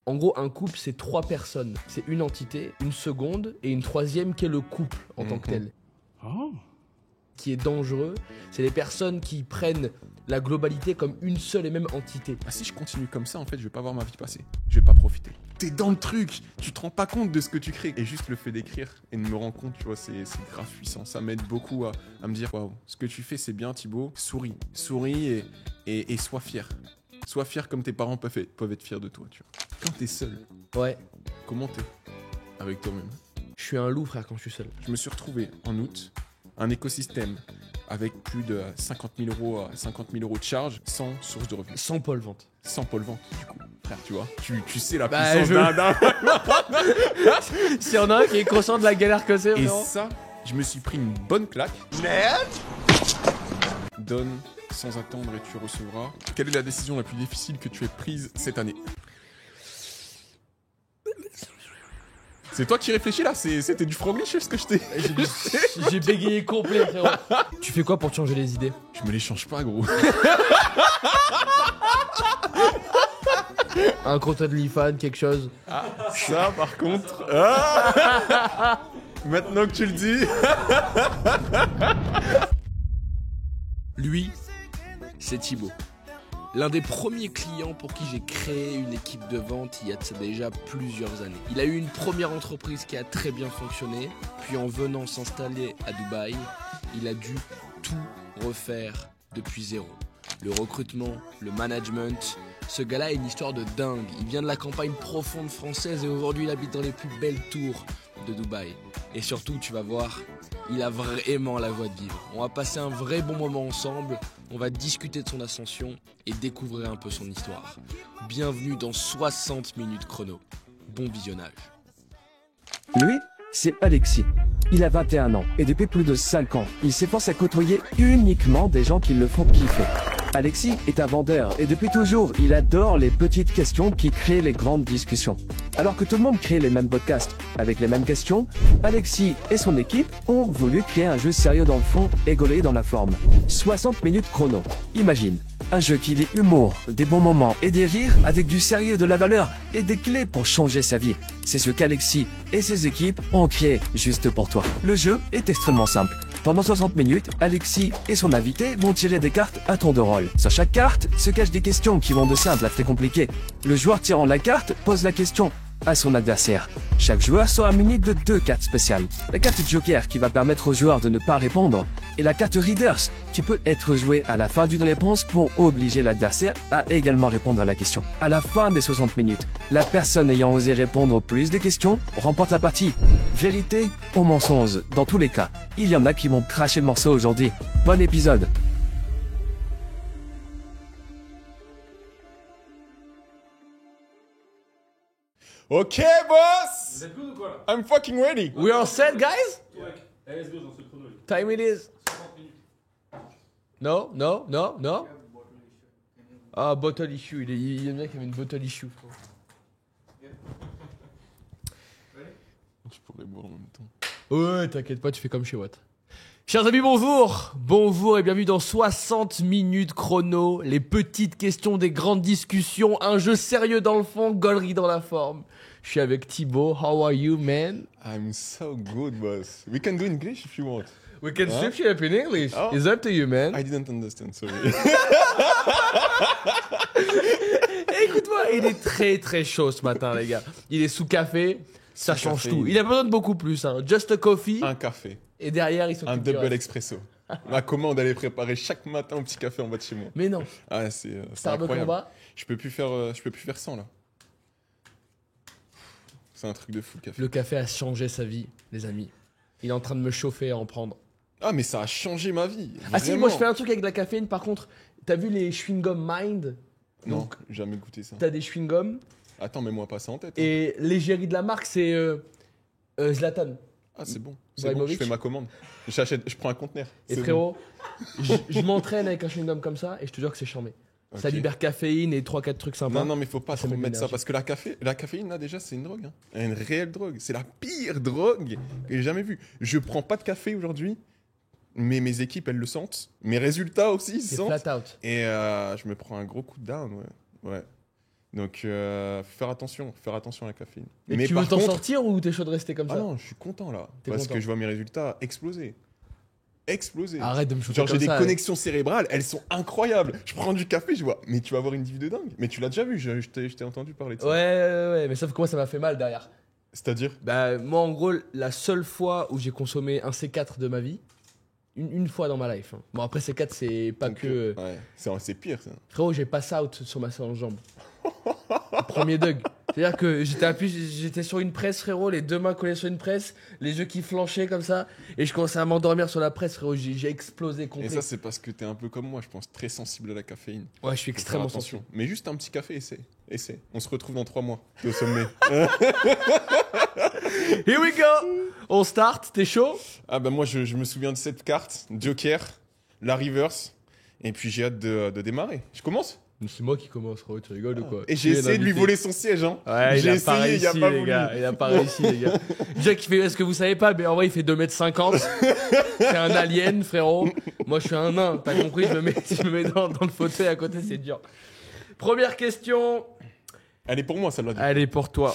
En gros, un couple, c'est 3 personnes. C'est une entité, une seconde et une troisième qui est le couple en tant que tel. Oh. Qui est dangereux, c'est les personnes qui prennent la globalité comme une seule et même entité. Ah, si je continue comme ça, en fait, je vais pas voir ma vie passer. Je vais pas profiter. T'es dans le truc, tu te rends pas compte de ce que tu crées. Et juste le fait d'écrire et de me rendre compte, tu vois, c'est grave puissant. Ça m'aide beaucoup à me dire, waouh, ce que tu fais, c'est bien, Thibaut. Souris et sois fier. Sois fier comme tes parents peuvent être fiers de toi, tu vois. Quand t'es seul, Ouais, comment t'es avec toi-même? je suis un loup, frère, quand je suis seul. Je me suis retrouvé en août, un écosystème avec plus de 50 000 euros de charge, sans source de revenus, Sans pôle vente. sans pôle vente, du coup. Frère, tu vois, tu sais la Bah, puissance d'un... S'il y en a un qui est conscient de la galère que c'est, Et frérot. ça, je me suis pris une bonne claque. Donne sans attendre et tu recevras. Quelle est la décision la plus difficile que tu aies prise cette année? C'est toi qui réfléchis là, c'était du franglish ce que je t'ai... J'ai bégayé complet, frérot. Tu fais quoi pour te changer les idées? Je me les change pas, gros. Un compte OnlyFans, quelque chose? Ça, par contre... Maintenant que tu le dis... Lui, c'est Thibaut. L'un des premiers clients pour qui j'ai créé une équipe de vente il y a de ça déjà plusieurs années. Il a eu une première entreprise qui a très bien fonctionné, puis en venant s'installer à Dubaï, il a dû tout refaire depuis zéro. Le recrutement, le management, ce gars-là a une histoire de dingue. Il vient de la campagne profonde française et aujourd'hui il habite dans les plus belles tours de Dubaï. Et surtout, tu vas voir, il a vraiment la voie de vivre. On va passer un vrai bon moment ensemble, on va discuter de son ascension et découvrir un peu son histoire. Bienvenue dans 60 minutes chrono. Bon visionnage. Lui, c'est Alexis. Il a 21 ans et depuis plus de 5 ans, il s'efforce à côtoyer uniquement des gens qui le font kiffer. Alexis est un vendeur et depuis toujours, il adore les petites questions qui créent les grandes discussions. Alors que tout le monde crée les mêmes podcasts avec les mêmes questions, Alexis et son équipe ont voulu créer un jeu sérieux dans le fond et gaulé dans la forme. 60 minutes chrono. Imagine, un jeu qui lie humour, des bons moments et des rires avec du sérieux, de la valeur et des clés pour changer sa vie. C'est ce qu'Alexis et ses équipes ont créé juste pour toi. Le jeu est extrêmement simple. Pendant 60 minutes, Alexis et son invité vont tirer des cartes à tour de rôle. Sur chaque carte se cachent des questions qui vont de simple à très compliquées. Le joueur tirant la carte pose la question à son adversaire. Chaque joueur sera muni de 2 cartes spéciales. La carte Joker qui va permettre au joueur de ne pas répondre et la carte Readers qui peut être jouée à la fin d'une réponse pour obliger l'adversaire à également répondre à la question. À la fin des 60 minutes, la personne ayant osé répondre au plus de questions remporte la partie. Vérité ou mensonge, dans tous les cas, il y en a qui vont cracher le morceau aujourd'hui. Bon épisode. Ok, boss! Vous êtes good ou quoi là? I'm fucking ready! We are set, guys? Ouais. Allez, let's go dans ce chrono. Time it is. 60 minutes. No, no, no, no. Ah, bottle issue. Il y en a qui avait une bottle issue. Je pourrais boire en même temps. Ouais, t'inquiète pas, tu fais comme chez Watt. Chers amis, bonjour. Bonjour et bienvenue dans 60 minutes chrono. Les petites questions, des grandes discussions, un jeu sérieux dans le fond, gaulerie dans la forme. Je suis avec Thibaut. How are you, man? I'm so good, boss. We can do English if you want. We can Huh? switch it up in English. Oh. It's up to you, man. I didn't understand, sorry. Écoute-moi, il est très très chaud ce matin, les gars. Il est sous café, ça Sous change caféine. tout. Il a besoin de beaucoup plus. Hein. Just a coffee. Un café. Et derrière, ils sont Un double expresso. Ma commande, elle est préparée chaque matin au petit café en bas de chez moi. Mais non. Ah, c'est Star de incroyable. combat. Je peux plus faire sans, là. C'est un truc de fou, le café. Le café a changé sa vie, les amis. Il est en train de me chauffer à en prendre. Ah, mais ça a changé ma vie. Ah si, vraiment. moi je fais un truc avec de la caféine. Par contre, t'as vu les chewing-gum Mind? Non, Donc, jamais goûté ça. t'as des chewing-gums. Attends, mets-moi pas ça en tête. hein. Et l'égérie de la marque, c'est Zlatan. Ah, c'est bon. C'est bon, Ibrahimovic. je fais ma commande. Je prends un conteneur. Et C'est frérot, je m'entraîne avec un chewing-gum comme ça et je te jure que c'est charmé. bon. Ça Ok. libère caféine et 3-4 trucs sympas. Non, non, mais faut pas Ça trop met de mettre ça l'énergie. parce que la caféine, là, déjà, c'est une drogue. Hein. Une réelle drogue. C'est la pire drogue que j'ai jamais vue. Je prends pas de café aujourd'hui, mais mes équipes, elles le sentent. Mes résultats aussi, ils C'est sentent. flat out. Et je me prends un gros coup de down, ouais. Ouais. Donc, faire attention à la caféine. Et Mais tu veux par t'en contre- sortir ou t'es chaud de rester comme Ah ça? non, je suis content là. T'es Parce content. que je vois mes résultats exploser. Exploser. Arrête de me shooter Genre, j'ai comme des ça. connexions cérébrales, elles sont incroyables. Je prends du café, je vois, mais tu vas avoir une vie de dingue. Mais tu l'as déjà vu, je t'ai entendu parler de ça. Ouais, mais sauf que moi, ça m'a fait mal derrière. C'est-à-dire Bah, moi, en gros, la seule fois où j'ai consommé un C4 de ma vie, une fois dans ma life. Hein. Bon, après, C4, c'est pas Donc, que. Ouais, c'est pire ça. Frérot, j'ai pass out sur ma séance jambes. Premier Doug. C'est-à-dire que j'étais sur une presse, frérot, les deux mains collées sur une presse, les yeux qui flanchaient comme ça, et je commençais à m'endormir sur la presse, frérot. J'ai explosé Et complet. ça, c'est parce que t'es un peu comme moi, je pense, très sensible à la caféine. Ouais, je suis Faut faire extrêmement attention. sensible. Mais juste un petit café, essaie. On se retrouve dans 3 mois. T'es au sommet. Here we go. On start, t'es chaud? Ah bah moi, je me souviens de cette carte, Joker, la reverse, et puis j'ai hâte de démarrer. Je commence. C'est moi qui commence, frérot, tu rigoles ou quoi? Et j'ai essayé de lui voler son siège, hein. Ouais, J'ai il a pas essayé, il a réussi, pas les voulu. gars. Il a pas réussi, les gars. Jack, il fait, est-ce que vous savez pas, mais en vrai, il fait 2,50 m. C'est un alien, frérot. Moi, je suis un nain. T'as compris, je me mets dans le fauteuil à côté, c'est dur. Première question. Elle est pour moi, celle-là. Allez, pour toi.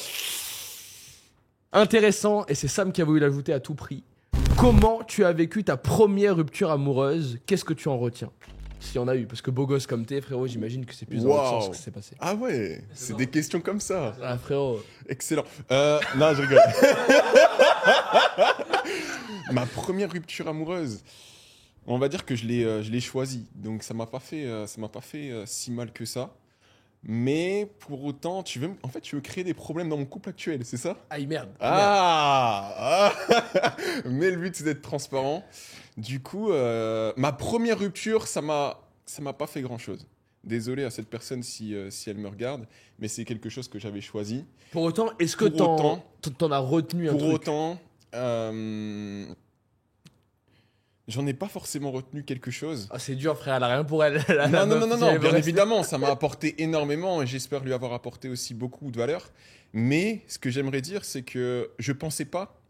Intéressant, et c'est Sam qui a voulu l'ajouter à tout prix. Comment tu as vécu ta première rupture amoureuse? Qu'est-ce que tu en retiens? S'il y en a eu, parce que beau gosse comme t'es, frérot, j'imagine que c'est plus dans l'autre sens que c'est passé. Ah ouais, c'est des questions comme ça. Ah, frérot. Excellent. Non, je rigole. Ma première rupture amoureuse, on va dire que je l'ai choisie. Donc ça m'a pas fait si mal que ça. Mais pour autant, tu veux créer des problèmes dans mon couple actuel, c'est ça? Aïe, merde. Ah. Mais le but, c'est d'être transparent. Du coup, ma première rupture, ça m'a pas fait grand-chose. Désolé à cette personne si elle me regarde, mais c'est quelque chose que j'avais choisi. Pour autant, est-ce que Pour autant- t'en as retenu un Pour truc? autant, j'en ai pas forcément retenu quelque chose. Ah, c'est dur, frère, elle a rien pour elle. Non, bien évidemment, ça m'a apporté énormément et j'espère lui avoir apporté aussi beaucoup de valeur. Mais ce que j'aimerais dire, c'est que je pensais pas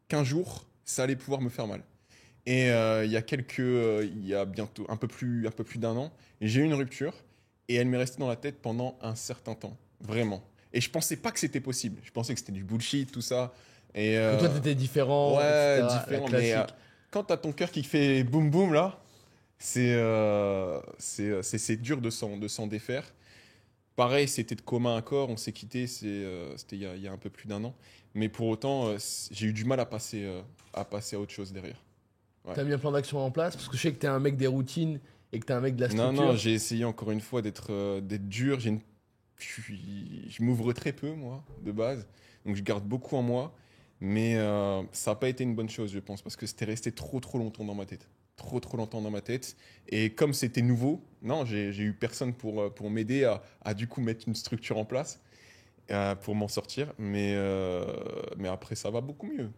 qu'un jour, ça allait pouvoir me faire mal. Et il y a bientôt un peu plus d'1 an, j'ai eu une rupture et elle m'est restée dans la tête pendant un certain temps, vraiment. Et je pensais pas que c'était possible. Je pensais que c'était du bullshit, tout ça. Et Que toi, t'étais différent. ouais, etc., différent. la Mais classique. quand t'as ton cœur qui fait boum boum là, c'est dur de s'en défaire. Pareil, c'était de commun accord, on s'est quitté, c'était il y a un peu plus d'1 an. Mais pour autant, j'ai eu du mal à passer à autre chose derrière. Ouais. T'as mis un plan d'action en place? Parce que je sais que t'es un mec des routines et que t'es un mec de la structure. Non, j'ai essayé encore une fois d'être dur. Je m'ouvre très peu, moi, de base. Donc je garde beaucoup en moi. Mais ça n'a pas été une bonne chose, je pense, parce que c'était resté trop longtemps dans ma tête. Trop longtemps dans ma tête. Et comme c'était nouveau, non, j'ai eu personne pour m'aider à du coup mettre une structure en place pour m'en sortir. Mais après, ça va beaucoup mieux.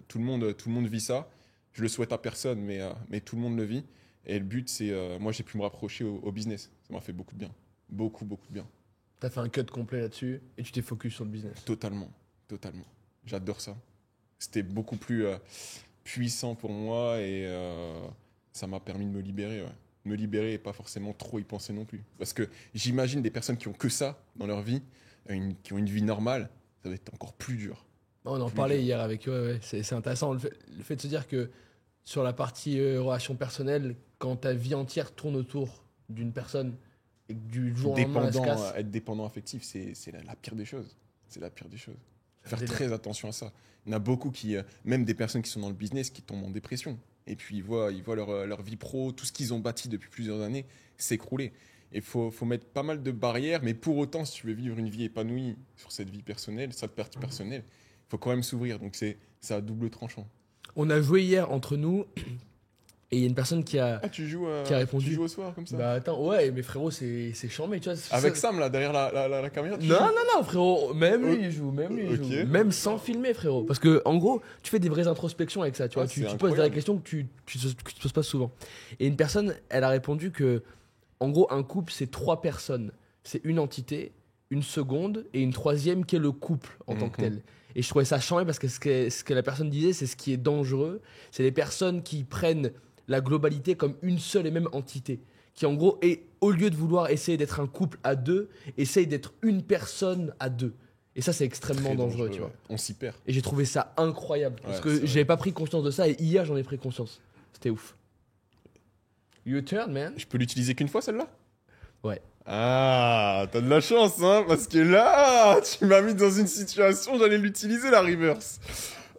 Tout le monde vit ça. Je le souhaite à personne, mais tout le monde le vit. Et le but, c'est... moi, j'ai pu me rapprocher au business. Ça m'a fait beaucoup de bien. Beaucoup de bien. T'as fait un cut complet là-dessus et tu t'es focus sur le business. Totalement. J'adore ça. C'était beaucoup plus puissant pour moi et ça m'a permis de me libérer. Ouais. Me libérer et pas forcément trop y penser non plus. Parce que j'imagine des personnes qui ont que ça dans leur vie, qui ont une vie normale, ça va être encore plus dur. On en Plus parlait dur. hier avec eux, ouais. C'est intéressant le fait de se dire que sur la partie relation personnelle, quand ta vie entière tourne autour d'une personne et que du jour au lendemain elle se casse, Être dépendant affectif, c'est la pire des choses. C'est la pire des choses. Faire délire. très attention à ça. Il y en a beaucoup qui, même des personnes qui sont dans le business, qui tombent en dépression. Et puis ils voient leur vie pro, tout ce qu'ils ont bâti depuis plusieurs années s'écrouler. Et il faut mettre pas mal de barrières, mais pour autant, si tu veux vivre une vie épanouie sur cette vie personnelle, cette partie personnelle, il faut quand même s'ouvrir. Donc c'est à double tranchant. on a joué hier entre nous et il y a une personne qui a Tu joues, qui a répondu. tu joues au soir comme ça bah attends, ouais, mais frérot, c'est chambé, tu vois. Avec ça. Sam là, derrière la caméra tu Non, joues non, frérot, même lui il joue, même lui il Ok. joue. Même sans filmer, frérot. Parce que, en gros, tu fais des vraies introspections avec ça, tu vois. Ah, Tu c'est poses des incroyable. questions que tu te poses pas souvent. Et une personne, elle a répondu que, en gros, un couple, c'est 3 personnes. C'est une entité, une seconde et une troisième qui est le couple en tant que tel. Et je trouvais ça chambé parce que ce que la personne disait, c'est ce qui est dangereux. C'est les personnes qui prennent la globalité comme une seule et même entité, qui en gros, au lieu de vouloir essayer d'être un couple à deux, essaye d'être une personne à deux. Et ça, c'est extrêmement Très dangereux, tu vois. ouais. On s'y perd. Et j'ai trouvé ça incroyable. Parce Ouais, que c'est vrai. j'avais pas pris conscience de ça et hier, j'en ai pris conscience. C'était ouf. Your turn, man. Je peux l'utiliser qu'une fois, celle-là? Ouais. Ah, t'as de la chance, hein, parce que là, tu m'as mis dans une situation, j'allais l'utiliser, la reverse.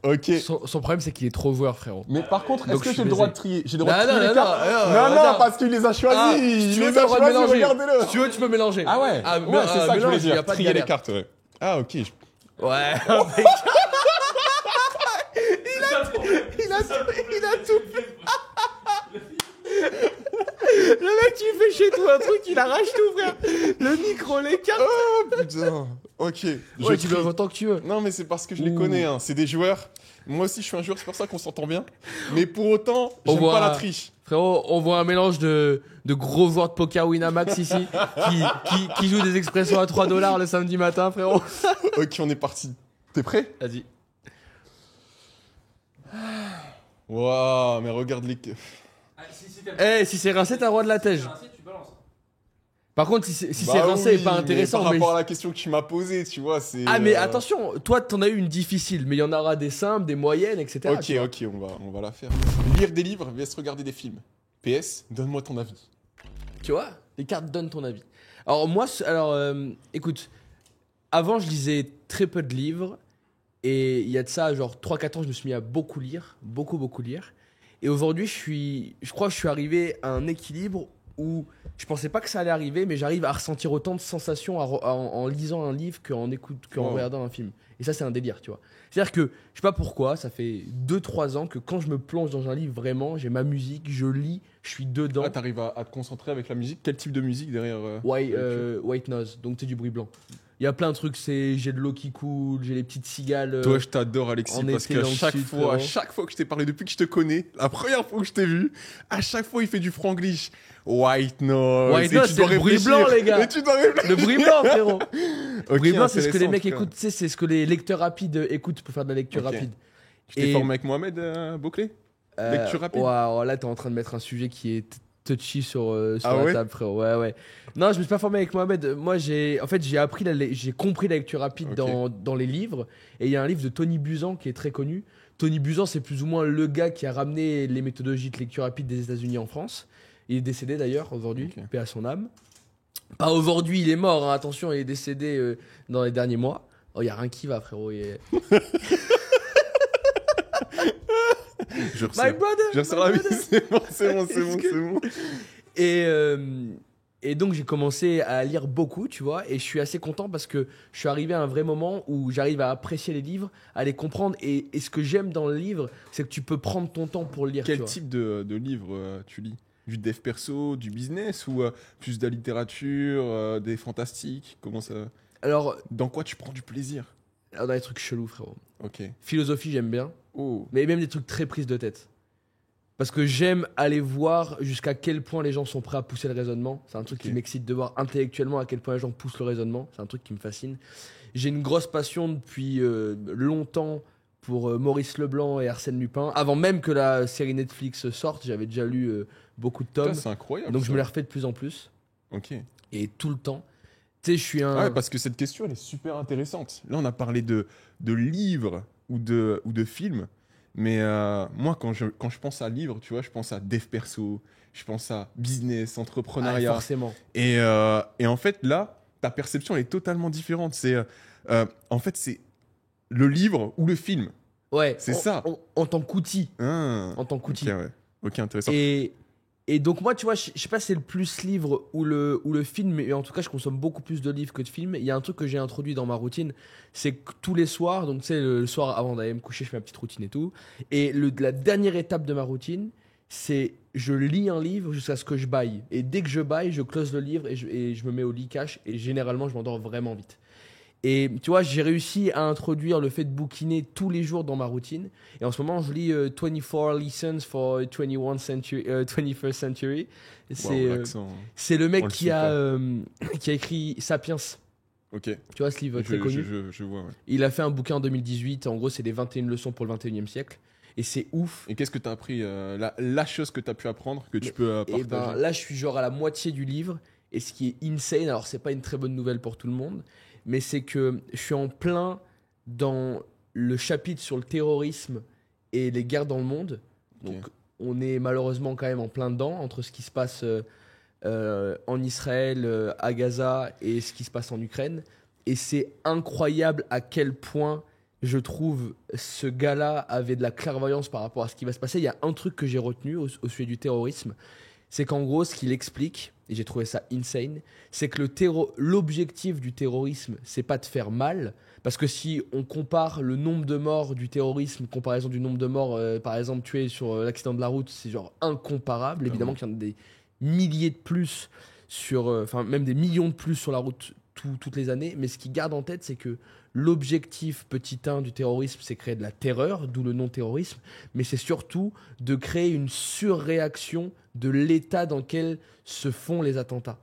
Ok. Son problème, c'est qu'il est trop joueur, frérot. Mais par contre, est-ce Donc, que je j'ai suis le droit baisé. de trier? J'ai le droit de Non, trier non, les non, cartes? non, Non, non. parce qu'il les a choisis. Ah, si Il tu veux, les t'as a le droit de choisis, mélanger. regardez-le. Si tu veux, tu peux mélanger. Ah ouais, Ah, ouais, c'est ça que je voulais mélange, y a dire. pas de Trier les galère. cartes, ouais. Ah, ok. Ouais, il a tout. Le mec, tu fais chez toi un truc, il arrache tout, frère. Le micro, les cartes. Oh, putain. Ok. Ouais, tu peux autant que tu veux. Non, mais c'est parce que je les Ouh. connais, hein. C'est des joueurs. Moi aussi, je suis un joueur, c'est pour ça qu'on s'entend bien. Mais pour autant, On j'aime voit- pas la triche. Frérot, on voit un mélange de gros joueurs de poker Winamax ici qui jouent des expressions à 3 $ le samedi matin, frérot. Ok, on est parti. T'es prêt? Vas-y. Waouh, mais regarde les. Ah, si t'aimes Si c'est rincé, t'as le droit de la tège. tu balances. Par contre, si c'est Bah rincé et pas oui, intéressant, Par mais. rapport à la question que tu m'as posée, tu vois, c'est. Ah, mais attention, toi, t'en as eu une difficile, mais il y en aura des simples, des moyennes, etc. Ok, tu vois. ok, on va la faire. Lire des livres vs regarder des films. PS, donne-moi ton avis. Tu vois, les cartes donnent ton avis. Alors, moi, écoute, avant, je lisais très peu de livres. Et il y a de ça, genre 3-4 ans, je me suis mis à beaucoup lire. Beaucoup lire. Et aujourd'hui, je crois que je suis arrivé à un équilibre où je pensais pas que ça allait arriver, mais j'arrive à ressentir autant de sensations en lisant un livre qu'en Wow. regardant un film. Et ça, c'est un délire, tu vois. C'est-à-dire que, je sais pas pourquoi, ça fait 2-3 ans que quand je me plonge dans un livre, vraiment, j'ai ma musique, je lis, je suis dedans. Ah, t'arrives à te concentrer avec la musique. Quel type de musique derrière White noise, donc c'est du bruit blanc. Il y a plein de trucs, j'ai de l'eau qui coule, j'ai les petites cigales. Toi, je t'adore, Alexis, en parce été qu'à dans le chaque sud, fois, frérot. que je t'ai parlé, depuis que je te connais, la première fois que je t'ai vu, à chaque fois, il fait du franglish. White noise. White et noise, tu c'est dois le bruit réfléchir. blanc, les gars. Et tu dois réfléchir. Le bruit blanc, frérot. Ok, Le bruit blanc, c'est ce que les intéressant, mecs frère. écoutent, tu sais, c'est ce que les lecteurs rapides écoutent pour faire de la lecture Ok. rapide. Tu t'es Et- formé avec Mohamed Bouclé? Lecture rapide. Waouh, là, t'es en train de mettre un sujet qui est touchy sur Ah la ouais table, frérot. Ouais. Non, je me suis pas formé avec Mohamed. Moi, j'ai appris, j'ai compris la lecture rapide Ok. dans les livres. Et il y a un livre de Tony Buzan qui est très connu. Tony Buzan, c'est plus ou moins le gars qui a ramené les méthodologies de lecture rapide des États-Unis en France. Il est décédé d'ailleurs aujourd'hui, Ok. paix à son âme. Pas aujourd'hui, il est mort, hein, attention, il est décédé dans les derniers mois. Oh, il y a rien qui va, frérot. Je My ressens. brother! Je ressens my la vie. brother. C'est bon. Et donc j'ai commencé à lire beaucoup, tu vois, et je suis assez content parce que je suis arrivé à un vrai moment où j'arrive à apprécier les livres, à les comprendre, et ce que j'aime dans le livre, c'est que tu peux prendre ton temps pour le lire. tu Quel vois. type de livre tu lis? Du dev perso, du business ou plus de la littérature, des fantastiques? Comment ça? Alors, Dans quoi tu prends du plaisir? dans les trucs chelous, frérot. Ok. Philosophie, j'aime bien, Oh. mais même des trucs très prises de tête. Parce que j'aime aller voir jusqu'à quel point les gens sont prêts à pousser le raisonnement. C'est un truc qui Ok. m'excite de voir intellectuellement à quel point les gens poussent le raisonnement. C'est un truc qui me fascine. J'ai une grosse passion depuis longtemps pour Maurice Leblanc et Arsène Lupin. Avant même que la série Netflix sorte, j'avais déjà lu beaucoup de tomes. Putain, c'est incroyable. Donc je ça. me les refais de plus en plus. Ok. Et tout le temps. Tu sais, je suis un... Ah ouais, parce que cette question, elle est super intéressante. Là, on a parlé de livres ou de films. Mais moi, quand je pense à livres, tu vois, je pense à dev perso, je pense à business, Ah, entrepreneuriat. forcément. Et en fait, là, ta perception elle est totalement différente. En fait, c'est le livre ou le film. Ouais. C'est ça. En tant qu'outil. Ah. En tant Ok, qu'outil. ouais. Ok, intéressant. Et donc moi, tu vois, je sais pas si c'est le plus livre ou le film, mais en tout cas, je consomme beaucoup plus de livres que de films. Il y a un truc que j'ai introduit dans ma routine, c'est que tous les soirs, donc tu sais, le soir avant d'aller me coucher, je fais ma petite routine et tout. Et la dernière étape de ma routine, c'est je lis un livre jusqu'à ce que je baille. Et dès que je baille, je close le livre et je me mets au lit cash. Et généralement, je m'endors vraiment vite. Et tu vois, j'ai réussi à introduire le fait de bouquiner tous les jours dans ma routine. Et en ce moment, je lis 24 Lessons for 21st Century. C'est Waouh, l'accent. c'est le mec On le qui sait a écrit Sapiens. Ok. Tu vois ce livre très connu. Je vois, ouais. Il a fait un bouquin en 2018. En gros, c'est les 21 leçons pour le 21e siècle. Et c'est ouf. Et qu'est-ce que tu as appris la chose que tu as pu apprendre, que tu peux Et partager là, je suis genre à la moitié du livre. Et ce qui est insane, alors c'est pas une très bonne nouvelle pour tout le monde, mais c'est que je suis en plein dans le chapitre sur le terrorisme et les guerres dans le monde. Donc Ok. on est malheureusement quand même en plein dedans, entre ce qui se passe en Israël, à Gaza, et ce qui se passe en Ukraine. Et c'est incroyable à quel point je trouve ce gars-là avait de la clairvoyance par rapport à ce qui va se passer. Il y a un truc que j'ai retenu au sujet du terrorisme, c'est qu'en gros, ce qu'il explique, et j'ai trouvé ça insane, c'est que l'objectif du terrorisme, c'est pas de faire mal, parce que si on compare le nombre de morts du terrorisme, comparaison du nombre de morts, par exemple, tués sur l'accident de la route, c'est genre incomparable. Évidemment qu'il y en a des milliers de plus, enfin même des millions de plus sur la route toutes les années, mais ce qu'il garde en tête, c'est que l'objectif petit 1 du terrorisme, c'est créer de la terreur, d'où le nom terrorisme, mais c'est surtout de créer une surréaction de l'état dans lequel se font les attentats.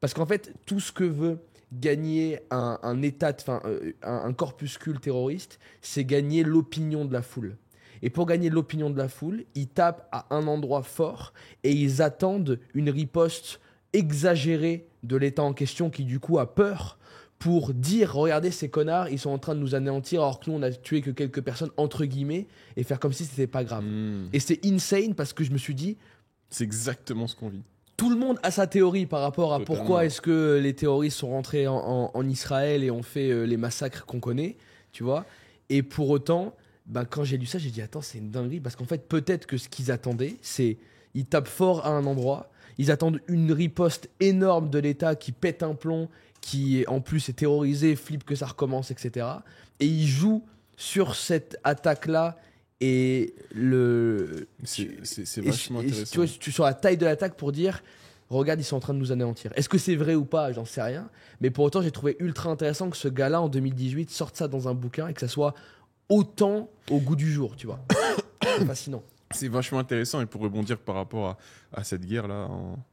Parce qu'en fait, tout ce que veut gagner un corpuscule terroriste, c'est gagner l'opinion de la foule. Et pour gagner l'opinion de la foule, ils tapent à un endroit fort et ils attendent une riposte exagérée de l'État en question qui du coup a peur pour dire regardez ces connards, ils sont en train de nous anéantir alors que nous on a tué que quelques personnes entre guillemets et faire comme si c'était pas grave. Et c'est insane parce que je me suis dit C'est exactement ce qu'on vit. tout le monde a sa théorie par rapport à Totalement. pourquoi est-ce que les terroristes sont rentrés en Israël et ont fait les massacres qu'on connaît, tu vois. Et pour autant, quand j'ai lu ça, j'ai dit attends, c'est une dinguerie parce qu'en fait, peut-être que ce qu'ils attendaient, c'est ils tapent fort à un endroit, ils attendent une riposte énorme de l'État qui pète un plomb, qui en plus est terrorisé, flippe que ça recommence, etc. Et ils jouent sur cette attaque-là et C'est vachement intéressant. tu vois, sur la taille de l'attaque pour dire regarde, ils sont en train de nous anéantir. Est-ce que c'est vrai ou pas? J'en sais rien. Mais pour autant, j'ai trouvé ultra intéressant que ce gars-là, en 2018, sorte ça dans un bouquin et que ça soit autant au goût du jour, tu vois. C'est fascinant. C'est vachement intéressant. Et pour rebondir par rapport à cette guerre-là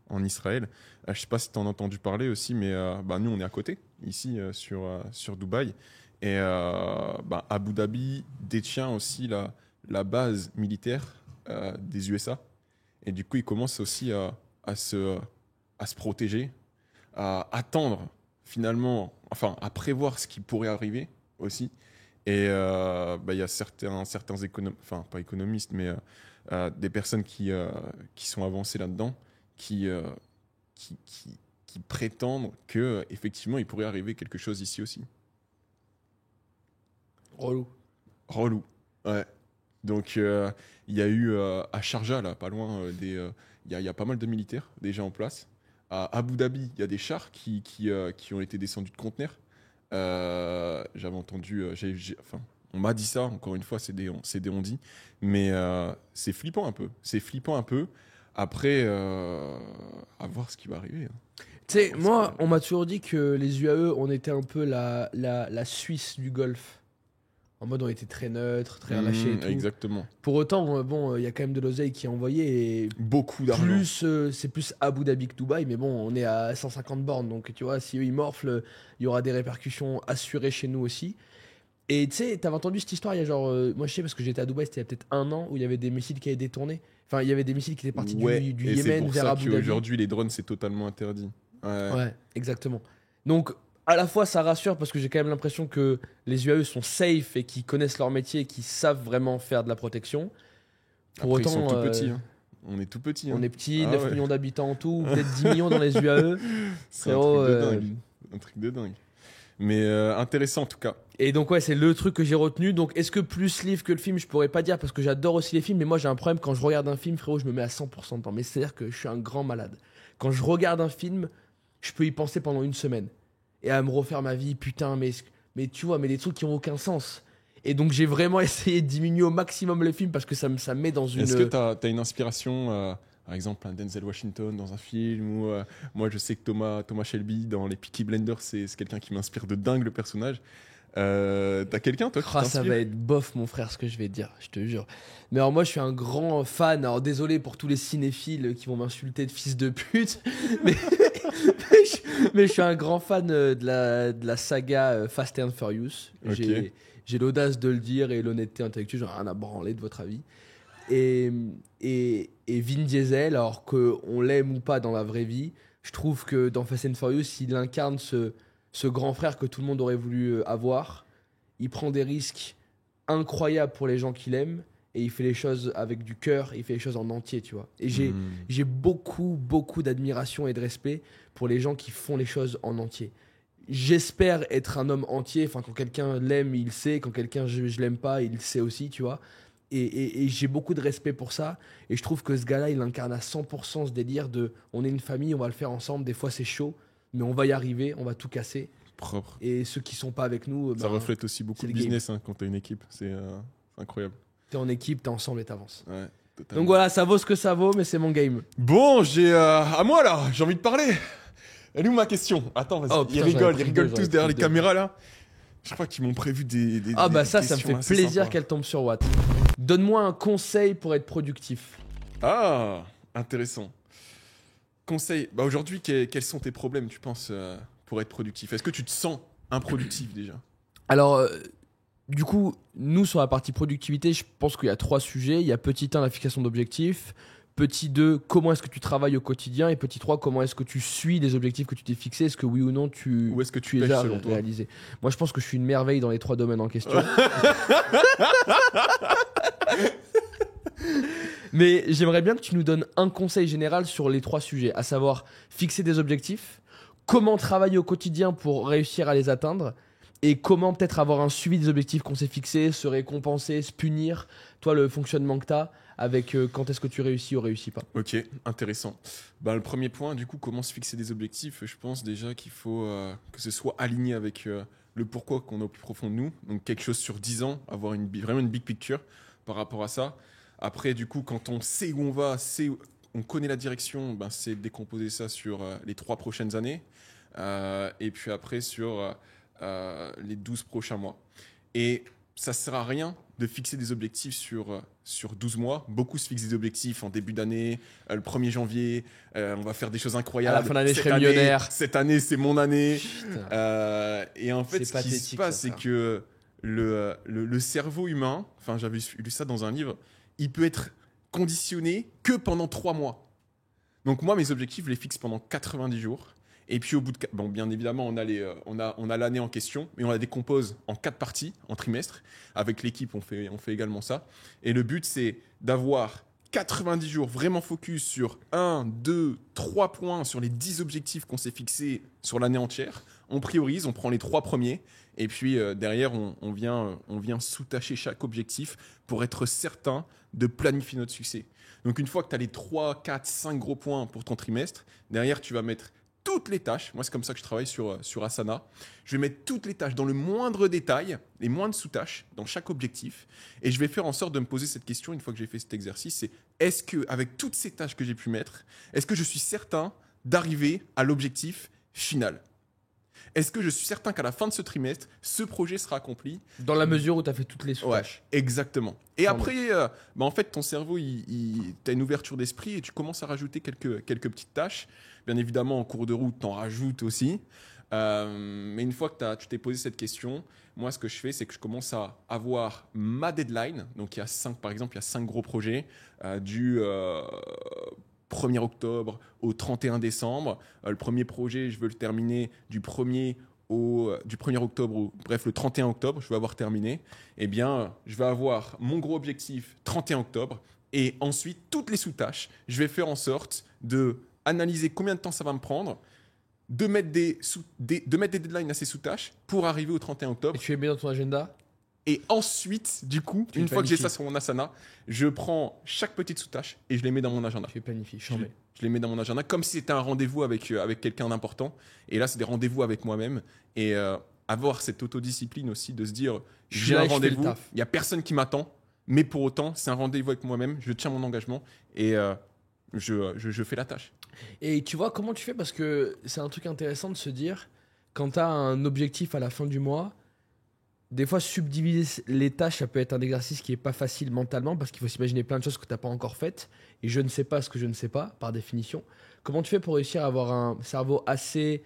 en Israël, je sais pas si tu en as entendu parler aussi, mais nous, on est à côté, ici, sur Dubaï. Et Abu Dhabi détient aussi la base militaire des USA. Et du coup, ils commencent aussi à se protéger, à attendre finalement, enfin à prévoir ce qui pourrait arriver aussi. Et il y a certains enfin pas économistes, mais des personnes qui sont avancées là-dedans, qui prétendent que effectivement il pourrait arriver quelque chose ici aussi. Relou, ouais. Donc il y a eu à Sharjah, là, pas loin, il y a pas mal de militaires déjà en place. À Abu Dhabi, il y a des chars qui ont été descendus de conteneurs. J'avais entendu, on m'a dit ça, encore une fois, c'est des on-dit, mais c'est flippant un peu. C'est flippant un peu. Après, à voir ce qui va arriver. Tu sais, moi, on m'a toujours dit que les UAE, on était un peu la Suisse du Golfe. En mode, on était très neutre, très relâché et tout. Exactement. Pour autant, il y a quand même de l'oseille qui est envoyé et Beaucoup d'argent. c'est plus Abu Dhabi que Dubaï, mais bon, on est à 150 bornes, donc tu vois, si eux ils morflent, il y aura des répercussions assurées chez nous aussi. Et tu sais, t'avais entendu cette histoire, il y a genre, moi je sais parce que j'étais à Dubaï, c'était il y a peut-être 1 an, où il y avait des missiles qui avaient détourné. Enfin, il y avait des missiles qui étaient partis du et Yémen vers Abu c'est pour ça Dhabi. qu'aujourd'hui, les drones, c'est totalement interdit. Ouais, exactement. Donc, à la fois, ça rassure parce que j'ai quand même l'impression que les UAE sont safe et qu'ils connaissent leur métier et qu'ils savent vraiment faire de la protection. Pour Après, autant, ils sont tout petits. On est tout petits. on est petit, Ah 9 ouais. millions d'habitants en tout, peut-être 10 millions dans les UAE. C'est un Frérot, truc de dingue. Un truc de dingue. Mais intéressant en tout cas. Et donc ouais, c'est le truc que j'ai retenu. Donc est-ce que plus livre que le film, je pourrais pas dire parce que j'adore aussi les films, mais moi j'ai un problème quand je regarde un film, frérot, je me mets à 100% dedans. Mais c'est-à-dire que je suis un grand malade. Quand je regarde un film, je peux y penser pendant une semaine et à me refaire ma vie, putain, mais tu vois, mais des trucs qui ont aucun sens. Et donc j'ai vraiment essayé de diminuer au maximum les films parce que ça me met dans une... Est-ce que t'as une inspiration, par exemple un Denzel Washington dans un film, ou moi je sais que Thomas Shelby dans les Peaky Blinders, c'est quelqu'un qui m'inspire de dingue, le personnage. T'as quelqu'un toi qui ça t'inspire? va être bof mon frère ce que je vais te dire, je te jure. Mais alors moi je suis un grand fan, alors désolé pour tous les cinéphiles qui vont m'insulter de fils de pute, mais Mais je suis un grand fan de la saga Fast and Furious. Ok. J'ai l'audace de le dire et l'honnêteté intellectuelle, j'en ai rien à branler de votre avis. Et Vin Diesel, alors qu'on l'aime ou pas dans la vraie vie, je trouve que dans Fast and Furious, il incarne ce grand frère que tout le monde aurait voulu avoir. Il prend des risques incroyables pour les gens qu'il aime et il fait les choses avec du cœur, il fait les choses en entier, tu vois. Et j'ai beaucoup d'admiration et de respect pour les gens qui font les choses en entier. J'espère être un homme entier, enfin quand quelqu'un l'aime, il le sait, quand quelqu'un je l'aime pas, il le sait aussi, tu vois. Et j'ai beaucoup de respect pour ça. Et je trouve que ce gars-là, il incarne à 100% ce délire de on est une famille, on va le faire ensemble. Des fois, c'est chaud, mais on va y arriver, on va tout casser. Propre. Et ceux qui sont pas avec nous, Ça reflète aussi beaucoup c'est le le game. business quand t'as une équipe. C'est incroyable. T'es en équipe, t'es ensemble et t'avances. Ouais, totalement. Donc voilà, ça vaut ce que ça vaut, mais c'est mon game. Bon, à moi là, j'ai envie de parler. Elle est où ma question? Attends, vas-y. Oh, putain, ils j'aurais pris rigolent deux, tous j'aurais derrière pris les deux. caméras là. Je crois qu'ils m'ont prévu des Ah bah des ça me questions fait assez plaisir sympas. qu'elle tombe sur Watt. Donne-moi un conseil pour être productif. Ah, intéressant. Conseil. Bah aujourd'hui, quels sont tes problèmes, tu penses, pour être productif? Est-ce que tu te sens improductif déjà? Alors, du coup, nous, sur la partie productivité, je pense qu'il y a 3 sujets. Il y a petit 1, la fixation d'objectifs. Petit 2, comment est-ce que tu travailles au quotidien. Et petit 3, comment est-ce que tu suis les objectifs que tu t'es fixés. Est-ce que oui ou non, tu Où est-ce que tu les pêches as selon toi? réalisés. Moi, je pense que je suis une merveille dans les 3 domaines en question. Mais j'aimerais bien que tu nous donnes un conseil général sur les 3 sujets, à savoir fixer des objectifs, comment travailler au quotidien pour réussir à les atteindre, et comment peut-être avoir un suivi des objectifs qu'on s'est fixés, se récompenser, se punir, toi le fonctionnement que tu as avec quand est-ce que tu réussis ou réussis pas. Ok, intéressant. Bah, le premier point, du coup, comment se fixer des objectifs? Je pense déjà qu'il faut que ce soit aligné avec le pourquoi qu'on a au plus profond de nous. Donc quelque chose sur 10 ans, avoir vraiment une big picture par rapport à ça. Après, du coup, quand on sait où on va, on connaît la direction, ben, c'est de décomposer ça sur les 3 prochaines années. Et puis après, sur les 12 prochains mois. Et ça ne sert à rien de fixer des objectifs sur 12 mois. Beaucoup se fixent des objectifs en début d'année, le 1er janvier, on va faire des choses incroyables. À la fin d'année, je Cette serai année- millionnaire. Cette année, c'est mon année. Putain. Et en fait, C'est ce qui se pathétique, passe, ça, c'est frère. que le cerveau humain, enfin j'avais lu ça dans un livre, il peut être conditionné que pendant 3 mois. Donc moi, mes objectifs, je les fixe pendant 90 jours. Et puis au bout de... Bon, bien évidemment, on a l'année en question, mais on la décompose en 4 parties, en trimestre. Avec l'équipe, on fait également ça. Et le but, c'est d'avoir 90 jours vraiment focus sur 1, 2, 3 points, sur les 10 objectifs qu'on s'est fixés sur l'année entière. On priorise, on prend les 3 premiers. Et puis derrière, on vient sous-tâcher chaque objectif pour être certain de planifier notre succès. Donc une fois que tu as les 3, 4, 5 gros points pour ton trimestre, derrière, tu vas mettre toutes les tâches. Moi, c'est comme ça que je travaille sur Asana. Je vais mettre toutes les tâches dans le moindre détail, les moindres sous-tâches dans chaque objectif. Et je vais faire en sorte de me poser cette question une fois que j'ai fait cet exercice. C'est est-ce que, avec toutes ces tâches que j'ai pu mettre, est-ce que je suis certain d'arriver à l'objectif final? Est-ce que je suis certain qu'à la fin de ce trimestre, ce projet sera accompli? Dans la mesure où tu as fait toutes les Ouais, sous-tâches. exactement. Et Pardon. après, en fait, ton cerveau, tu as une ouverture d'esprit et tu commences à rajouter quelques petites tâches. Bien évidemment, en cours de route, tu en rajoutes aussi. Mais une fois que tu t'es posé cette question, moi, ce que je fais, c'est que je commence à avoir ma deadline. Donc, par exemple, il y a 5 gros projets du 1er octobre au 31 décembre. Le premier projet, je veux le terminer du 1er octobre, bref, le 31 octobre, je vais avoir terminé. Eh bien, je vais avoir mon gros objectif 31 octobre. Et ensuite, toutes les sous-tâches, je vais faire en sorte de analyser combien de temps ça va me prendre, de mettre des deadlines à ces sous-tâches pour arriver au 31 octobre. Et tu es bien dans ton agenda? Et ensuite, du coup, Tu une fois que j'ai planifies. ça sur mon Asana, je prends chaque petite sous-tâche et je les mets dans mon agenda. Tu planifies, Je les mets dans mon agenda comme si c'était un rendez-vous avec quelqu'un d'important. Et là, c'est des rendez-vous avec moi-même. Et avoir cette autodiscipline aussi de se dire, Je suis j'ai là un et je fais le rendez-vous, taf. il n'y a personne qui m'attend. Mais pour autant, c'est un rendez-vous avec moi-même. Je tiens mon engagement et je fais la tâche. Et tu vois, comment tu fais? Parce que c'est un truc intéressant de se dire, quand tu as un objectif à la fin du mois, des fois, subdiviser les tâches, ça peut être un exercice qui est pas facile mentalement parce qu'il faut s'imaginer plein de choses que tu n'as pas encore faites. Et je ne sais pas ce que je ne sais pas, par définition. Comment tu fais pour réussir à avoir un cerveau assez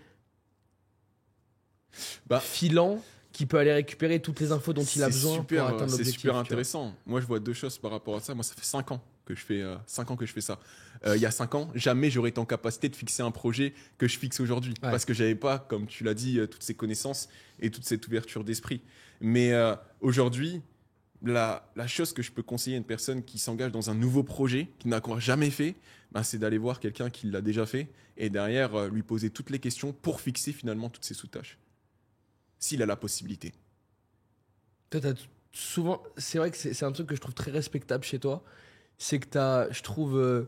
filant qui peut aller récupérer toutes les infos dont il a besoin pour atteindre l'objectif. C'est super intéressant. Moi, je vois deux choses par rapport à ça. Moi, ça fait 5 ans que je fais ça. Il y a 5 ans, jamais j'aurais été en capacité de fixer un projet que je fixe aujourd'hui. Ouais. Parce que j'avais pas, comme tu l'as dit, toutes ces connaissances et toute cette ouverture d'esprit. Mais aujourd'hui, la chose que je peux conseiller à une personne qui s'engage dans un nouveau projet, qui n'a encore jamais fait, c'est d'aller voir quelqu'un qui l'a déjà fait et derrière lui poser toutes les questions pour fixer finalement toutes ses sous-tâches. S'il a la possibilité. Toi, souvent, c'est vrai que c'est un truc que je trouve très respectable chez toi, c'est que tu as, je trouve,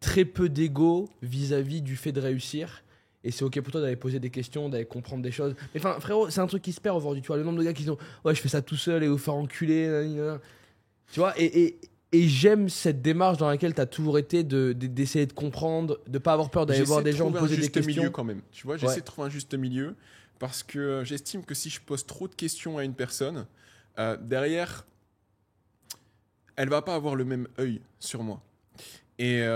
très peu d'ego vis-à-vis du fait de réussir. Et c'est ok pour toi d'aller poser des questions, d'aller comprendre des choses. Mais enfin, frérot, c'est un truc qui se perd aujourd'hui. Tu vois, le nombre de gars qui disent ouais, je fais ça tout seul et vous faire enculer. Tu vois, et j'aime cette démarche dans laquelle tu as toujours été d'essayer de comprendre, de pas avoir peur d'aller voir des gens, de poser des questions. J'essaie de trouver un juste milieu quand même. Tu vois, j'essaie de trouver un juste milieu. Parce que j'estime que si je pose trop de questions à une personne, derrière, elle va pas avoir le même œil sur moi. Et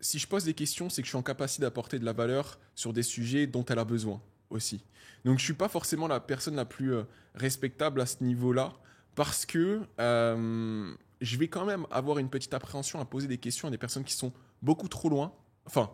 si je pose des questions, c'est que je suis en capacité d'apporter de la valeur sur des sujets dont elle a besoin aussi. Donc je suis pas forcément la personne la plus respectable à ce niveau-là, parce que je vais quand même avoir une petite appréhension à poser des questions à des personnes qui sont beaucoup trop loin. Enfin,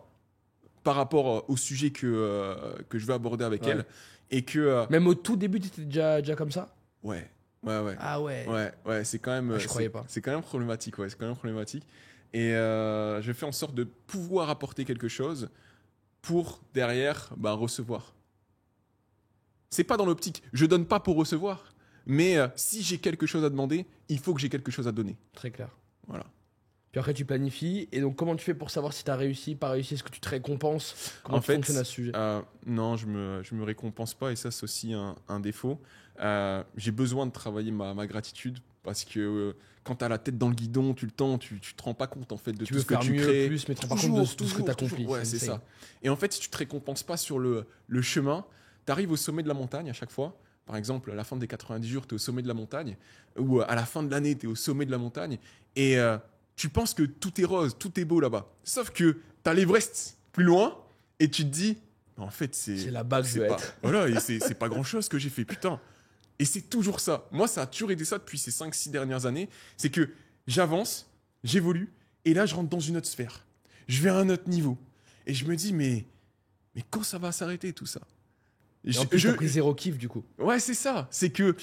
par rapport au sujet que je vais aborder avec elle. Et que, même au tout début, tu étais déjà comme ça ? Ouais. Ah ouais. Ouais, c'est quand même... je croyais pas. C'est quand même problématique, ouais. C'est quand même problématique. Et je fais en sorte de pouvoir apporter quelque chose pour, derrière, recevoir. C'est pas dans l'optique. Je donne pas pour recevoir. Mais si j'ai quelque chose à demander, il faut que j'ai quelque chose à donner. Très clair. Voilà. Puis après, tu planifies. Et donc, comment tu fais pour savoir si tu as réussi, pas réussi ? Est-ce que tu te récompenses ? Comment tu fonctionnes à ce sujet ? Non, je me récompense pas. Et ça, c'est aussi un défaut. J'ai besoin de travailler ma gratitude. Parce que quand tu as la tête dans le guidon, tu te rends pas compte en fait, de tout ce que tu crées. Plus, mais tu te rends pas compte de tout ce que tu as accompli. Ouais, c'est ça. Et en fait, si tu te récompenses pas sur le chemin, tu arrives au sommet de la montagne à chaque fois. Par exemple, à la fin des 90 jours, tu es au sommet de la montagne. Ou à la fin de l'année, tu es au sommet de la montagne. Et... tu penses que tout est rose, tout est beau là-bas. Sauf que t'as l'Everest plus loin et tu te dis, en fait, c'est la base de être. Voilà, et c'est pas grand-chose que j'ai fait, putain. Et c'est toujours ça. Moi, ça a toujours été ça depuis ces 5-6 dernières années. C'est que j'avance, j'évolue, et là, je rentre dans une autre sphère. Je vais à un autre niveau. Et je me dis, mais quand ça va s'arrêter tout ça ? Et en plus, t'as pris 0 kiff du coup. Ouais, c'est ça. C'est que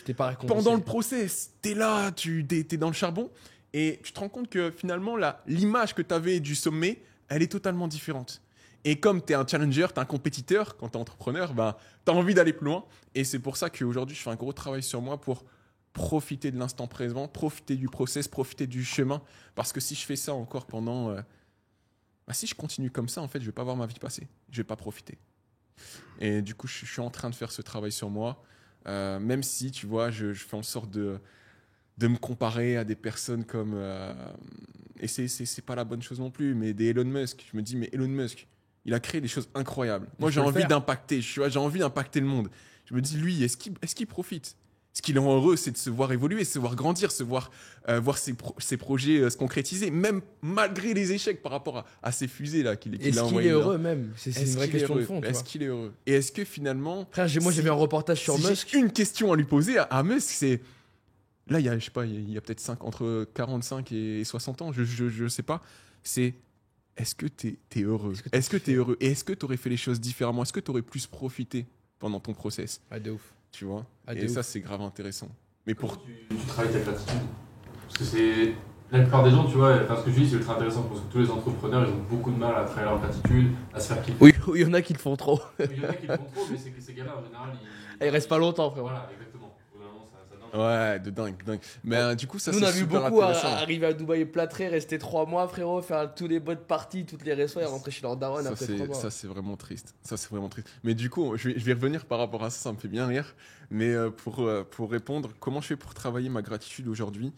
pendant le process, t'es là, t'es dans le charbon. Et tu te rends compte que finalement, l'image que tu avais du sommet, elle est totalement différente. Et comme tu es un challenger, tu es un compétiteur, quand tu es entrepreneur, tu as envie d'aller plus loin. Et c'est pour ça qu'aujourd'hui, je fais un gros travail sur moi pour profiter de l'instant présent, profiter du process, profiter du chemin. Parce que si je fais ça encore pendant... si je continue comme ça, en fait, je ne vais pas voir ma vie passer. Je ne vais pas profiter. Et du coup, je suis en train de faire ce travail sur moi. Même si, tu vois, je fais en sorte de me comparer à des personnes comme... et c'est pas la bonne chose non plus, mais des Elon Musk. Je me dis, mais Elon Musk, il a créé des choses incroyables. Moi, j'ai envie d'impacter. J'ai envie d'impacter le monde. Je me dis, lui, est-ce qu'il profite ? Ce qui le rend heureux, c'est de se voir évoluer, se voir grandir, se voir ses projets se concrétiser, même malgré les échecs par rapport à ces fusées-là qu'il a envoyées. Est-ce qu'il est heureux même ? C'est une vraie question de fond. Est-ce qu'il est heureux ? Et est-ce que finalement... Frère, moi, j'ai vu un reportage sur Musk. J'ai une question à lui poser à Musk, c'est... Là, il y a, je sais pas, il y a peut-être entre 45 et 60 ans, je sais pas. C'est, est-ce que t'es heureux ? Est-ce que t'es heureux ? Et est-ce que t'aurais fait les choses différemment ? Est-ce que t'aurais plus profité pendant ton process ? Ah, de ouf. Tu vois ? Et ça, c'est grave intéressant. Mais pour... Tu travailles ta gratitude ? Parce que c'est... La plupart des gens, tu vois, ce que je dis, c'est ultra intéressant parce que tous les entrepreneurs, ils ont beaucoup de mal à travailler leur gratitude, à se faire kiffer. Oui, il y en a qui le font trop. Il y en a qui le font trop, mais c'est que ces gars-là, en général, ils restent pas longtemps, frère. Voilà, exactement. Ouais, de dingue. Mais du coup, ça, nous, c'est on a vu super beaucoup intéressant. arriver à Dubaï plâtré, rester 3 mois, frérot, faire tous les bonnes parties, toutes les restos et rentrer chez leur daronne après 3 mois. Ça, c'est vraiment triste. Mais du coup, je vais revenir par rapport à ça, ça me fait bien rire. Mais pour répondre, comment je fais pour travailler ma gratitude aujourd'hui ?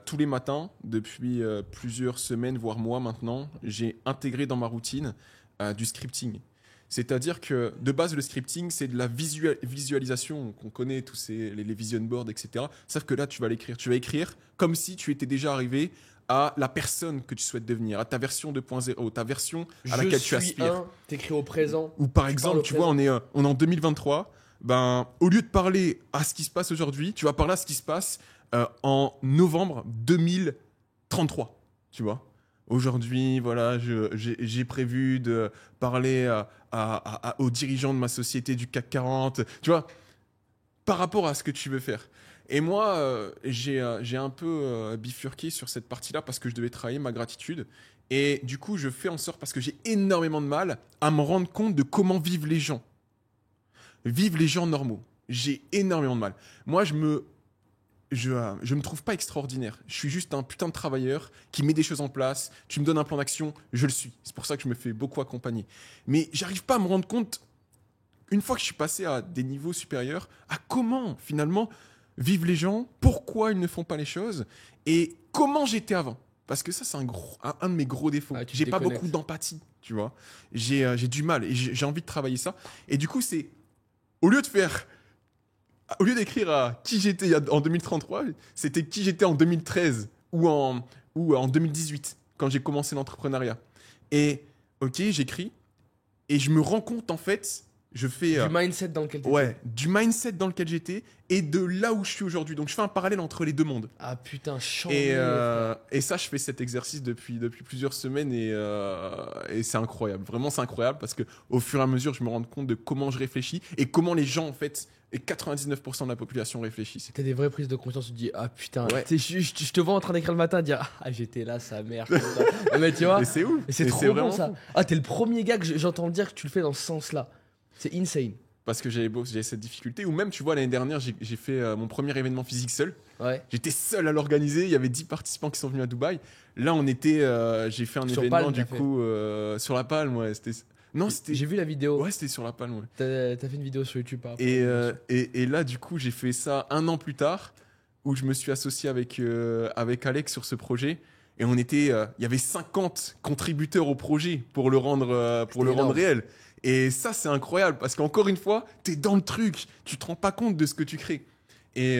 Tous les matins, depuis plusieurs semaines, voire mois maintenant, j'ai intégré dans ma routine du scripting. C'est-à-dire que de base, le scripting, c'est de la visualisation qu'on connaît, tous les vision boards, etc. Sauf que là, tu vas l'écrire. Tu vas écrire comme si tu étais déjà arrivé à la personne que tu souhaites devenir, à ta version 2.0, ta version à laquelle tu aspires. T'écris au présent. Ou par exemple, tu vois, on est en 2023. au lieu de parler à ce qui se passe aujourd'hui, tu vas parler à ce qui se passe en novembre 2033, tu vois. Aujourd'hui, voilà, j'ai prévu de parler aux dirigeants de ma société du CAC 40, tu vois, par rapport à ce que tu veux faire. Et moi, j'ai un peu bifurqué sur cette partie-là parce que je devais travailler ma gratitude. Et du coup, je fais en sorte, parce que j'ai énormément de mal à me rendre compte de comment vivent les gens. Vivent les gens normaux. J'ai énormément de mal. Moi, je me trouve pas extraordinaire. Je suis juste un putain de travailleur qui met des choses en place. Tu me donnes un plan d'action, je le suis. C'est pour ça que je me fais beaucoup accompagner. Mais j'arrive pas à me rendre compte, une fois que je suis passé à des niveaux supérieurs, à comment finalement vivent les gens, pourquoi ils ne font pas les choses et comment j'étais avant. Parce que ça, c'est un de mes gros défauts. Ah, tu J'ai te pas déconnectes. beaucoup d'empathie, tu vois. J'ai du mal et j'ai envie de travailler ça. Et du coup, c'est au lieu d'écrire à qui j'étais en 2033, c'était qui j'étais en 2013 ou en 2018 quand j'ai commencé l'entrepreneuriat. Et ok, j'écris et je me rends compte en fait, je fais Du mindset dans lequel tu ouais, du mindset dans lequel j'étais et de là où je suis aujourd'hui. Donc je fais un parallèle entre les deux mondes. Ah putain, Et chambé. et ça, je fais cet exercice depuis plusieurs semaines et c'est incroyable. Vraiment, c'est incroyable parce que au fur et à mesure, je me rends compte de comment je réfléchis et comment les gens, en fait, et 99% de la population réfléchissent. T'as des vraies prises de conscience, tu te dis ah putain, Ouais. tu sais, je te vois en train d'écrire le matin dire ah j'étais là sa mère. Putain. Mais tu vois, Et c'est ouf. et c'est Et trop bon vraiment ça. fou. Ah t'es le premier gars que j'entends dire que tu le fais dans ce sens-là. C'est insane. Parce que j'ai cette difficulté. Ou même, tu vois, l'année dernière, j'ai fait mon premier événement physique seul. Ouais. J'étais seul à l'organiser. Il y avait 10 participants qui sont venus à Dubaï. Là, j'ai fait un Sur événement Palme, du t'as coup sur la Palme. Ouais, non, c'était. J'ai vu la vidéo. Ouais, c'était sur la Palme. Ouais. T'as fait une vidéo sur YouTube par rapport Et, à ça. et là, du coup, j'ai fait ça un an plus tard, où je me suis associé avec Alex sur ce projet. Et il y avait 50 contributeurs au projet pour le rendre énorme. réel. Et ça, c'est incroyable, parce qu'encore une fois, t'es dans le truc, tu te rends pas compte de ce que tu crées. Et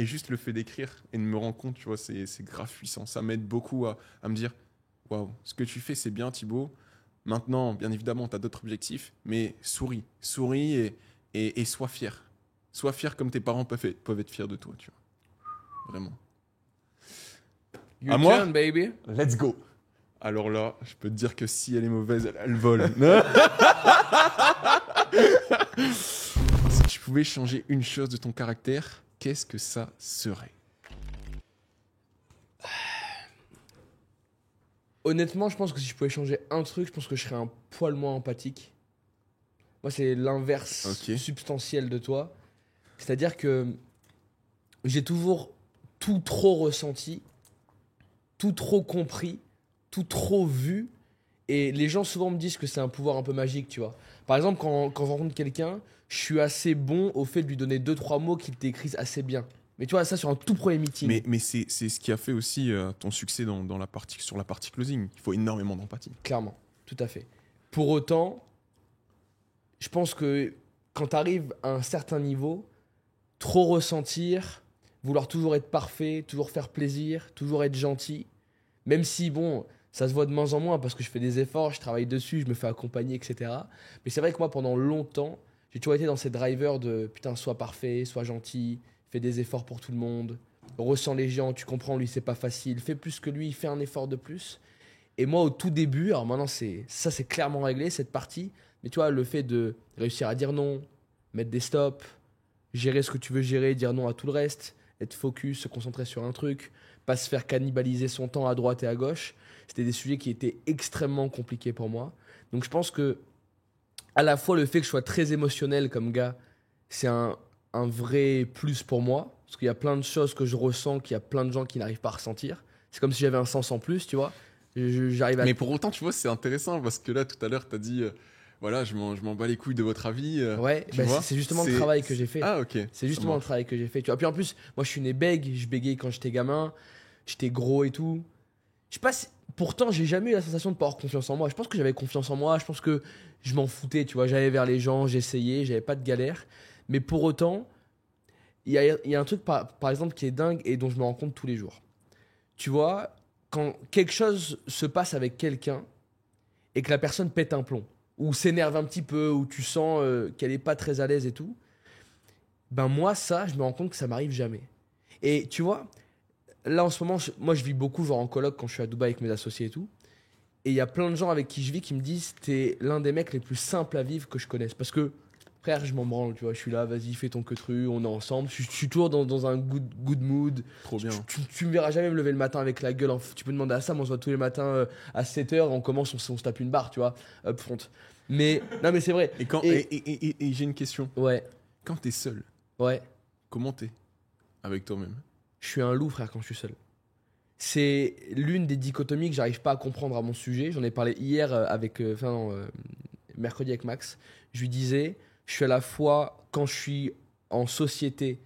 juste le fait d'écrire et de me rendre compte, tu vois, c'est grave puissant. Ça m'aide beaucoup à me dire, waouh, ce que tu fais, c'est bien, Thibaut. Maintenant, bien évidemment, tu as d'autres objectifs, mais souris et sois fier. Sois fier comme tes parents peuvent être fiers de toi, tu vois. Vraiment. Your à moi turn, baby. Let's go. Alors là, je peux te dire que si elle est mauvaise, elle vole. Si tu pouvais changer une chose de ton caractère, qu'est-ce que ça serait? Honnêtement, je pense que si je pouvais changer un truc, je pense que je serais un poil moins empathique. Moi, c'est l'inverse Ok. substantiel de toi. C'est-à-dire que j'ai toujours tout trop ressenti, tout trop compris, tout trop vu. Et les gens souvent me disent que c'est un pouvoir un peu magique, tu vois. Par exemple, quand je rencontre quelqu'un, je suis assez bon au fait de lui donner 2-3 mots qu'il décrivent assez bien. Mais tu vois, ça sur un tout premier meeting. Mais c'est ce qui a fait aussi ton succès sur la partie closing. Il faut énormément d'empathie. Clairement, tout à fait. Pour autant, je pense que quand tu arrives à un certain niveau, trop ressentir, vouloir toujours être parfait, toujours faire plaisir, toujours être gentil, même si, bon, ça se voit de moins en moins parce que je fais des efforts, je travaille dessus, je me fais accompagner, etc. Mais c'est vrai que moi, pendant longtemps, j'ai toujours été dans ces drivers de putain, sois parfait, sois gentil, fais des efforts pour tout le monde, ressens les gens, tu comprends, lui, c'est pas facile, fais plus que lui, fais un effort de plus. Et moi, au tout début, alors maintenant, c'est clairement réglé, cette partie, mais tu vois, le fait de réussir à dire non, mettre des stops, gérer ce que tu veux gérer, dire non à tout le reste, être focus, se concentrer sur un truc, pas se faire cannibaliser son temps à droite et à gauche, c'était des sujets qui étaient extrêmement compliqués pour moi. Donc je pense que à la fois le fait que je sois très émotionnel comme gars, c'est un vrai plus pour moi, parce qu'il y a plein de choses que je ressens qu'il y a plein de gens qui n'arrivent pas à ressentir. C'est comme si j'avais un sens en plus, tu vois. J'arrive à... Mais pour autant, tu vois, c'est intéressant parce que là, tout à l'heure, tu as dit, voilà, je m'en bats les couilles de votre avis. Ouais, tu bah vois, c'est justement le travail que j'ai fait. Ah, ok. C'est justement le travail que j'ai fait. Tu vois. Puis en plus, moi je suis né bègue, je bégayais quand j'étais gamin, j'étais gros et tout. Je sais pas si... Pourtant, j'ai jamais eu la sensation de pas avoir confiance en moi. Je pense que j'avais confiance en moi, je pense que je m'en foutais, tu vois. J'allais vers les gens, j'essayais, j'avais pas de galère. Mais pour autant, il y a un truc par exemple qui est dingue et dont je me rends compte tous les jours. Tu vois, quand quelque chose se passe avec quelqu'un et que la personne pète un plomb, ou s'énerve un petit peu, ou tu sens qu'elle est pas très à l'aise et tout, Ben moi, ça, je me rends compte que ça m'arrive jamais. Et tu vois, là en ce moment, moi je vis beaucoup genre en coloc quand je suis à Dubaï avec mes associés et tout. Et il y a plein de gens avec qui je vis qui me disent t'es l'un des mecs les plus simples à vivre que je connaisse. Parce que, frère, je m'en branle, tu vois, je suis là, vas-y, fais ton queutru, on est ensemble. Je suis toujours dans un good mood. Trop bien. Tu me verras jamais me lever le matin avec la gueule. Tu peux demander à Sam, on se voit tous les matins à 7h, on commence, on se tape une barre, tu vois, up front. Mais, non mais c'est vrai. Et j'ai une question. Ouais, Quand t'es seul, ouais. comment t'es avec toi-même? Je suis un loup, frère, quand je suis seul. C'est l'une des dichotomies que j'arrive pas à comprendre à mon sujet. J'en ai parlé hier mercredi avec Max. Je lui disais, je suis à la fois, quand je suis en société,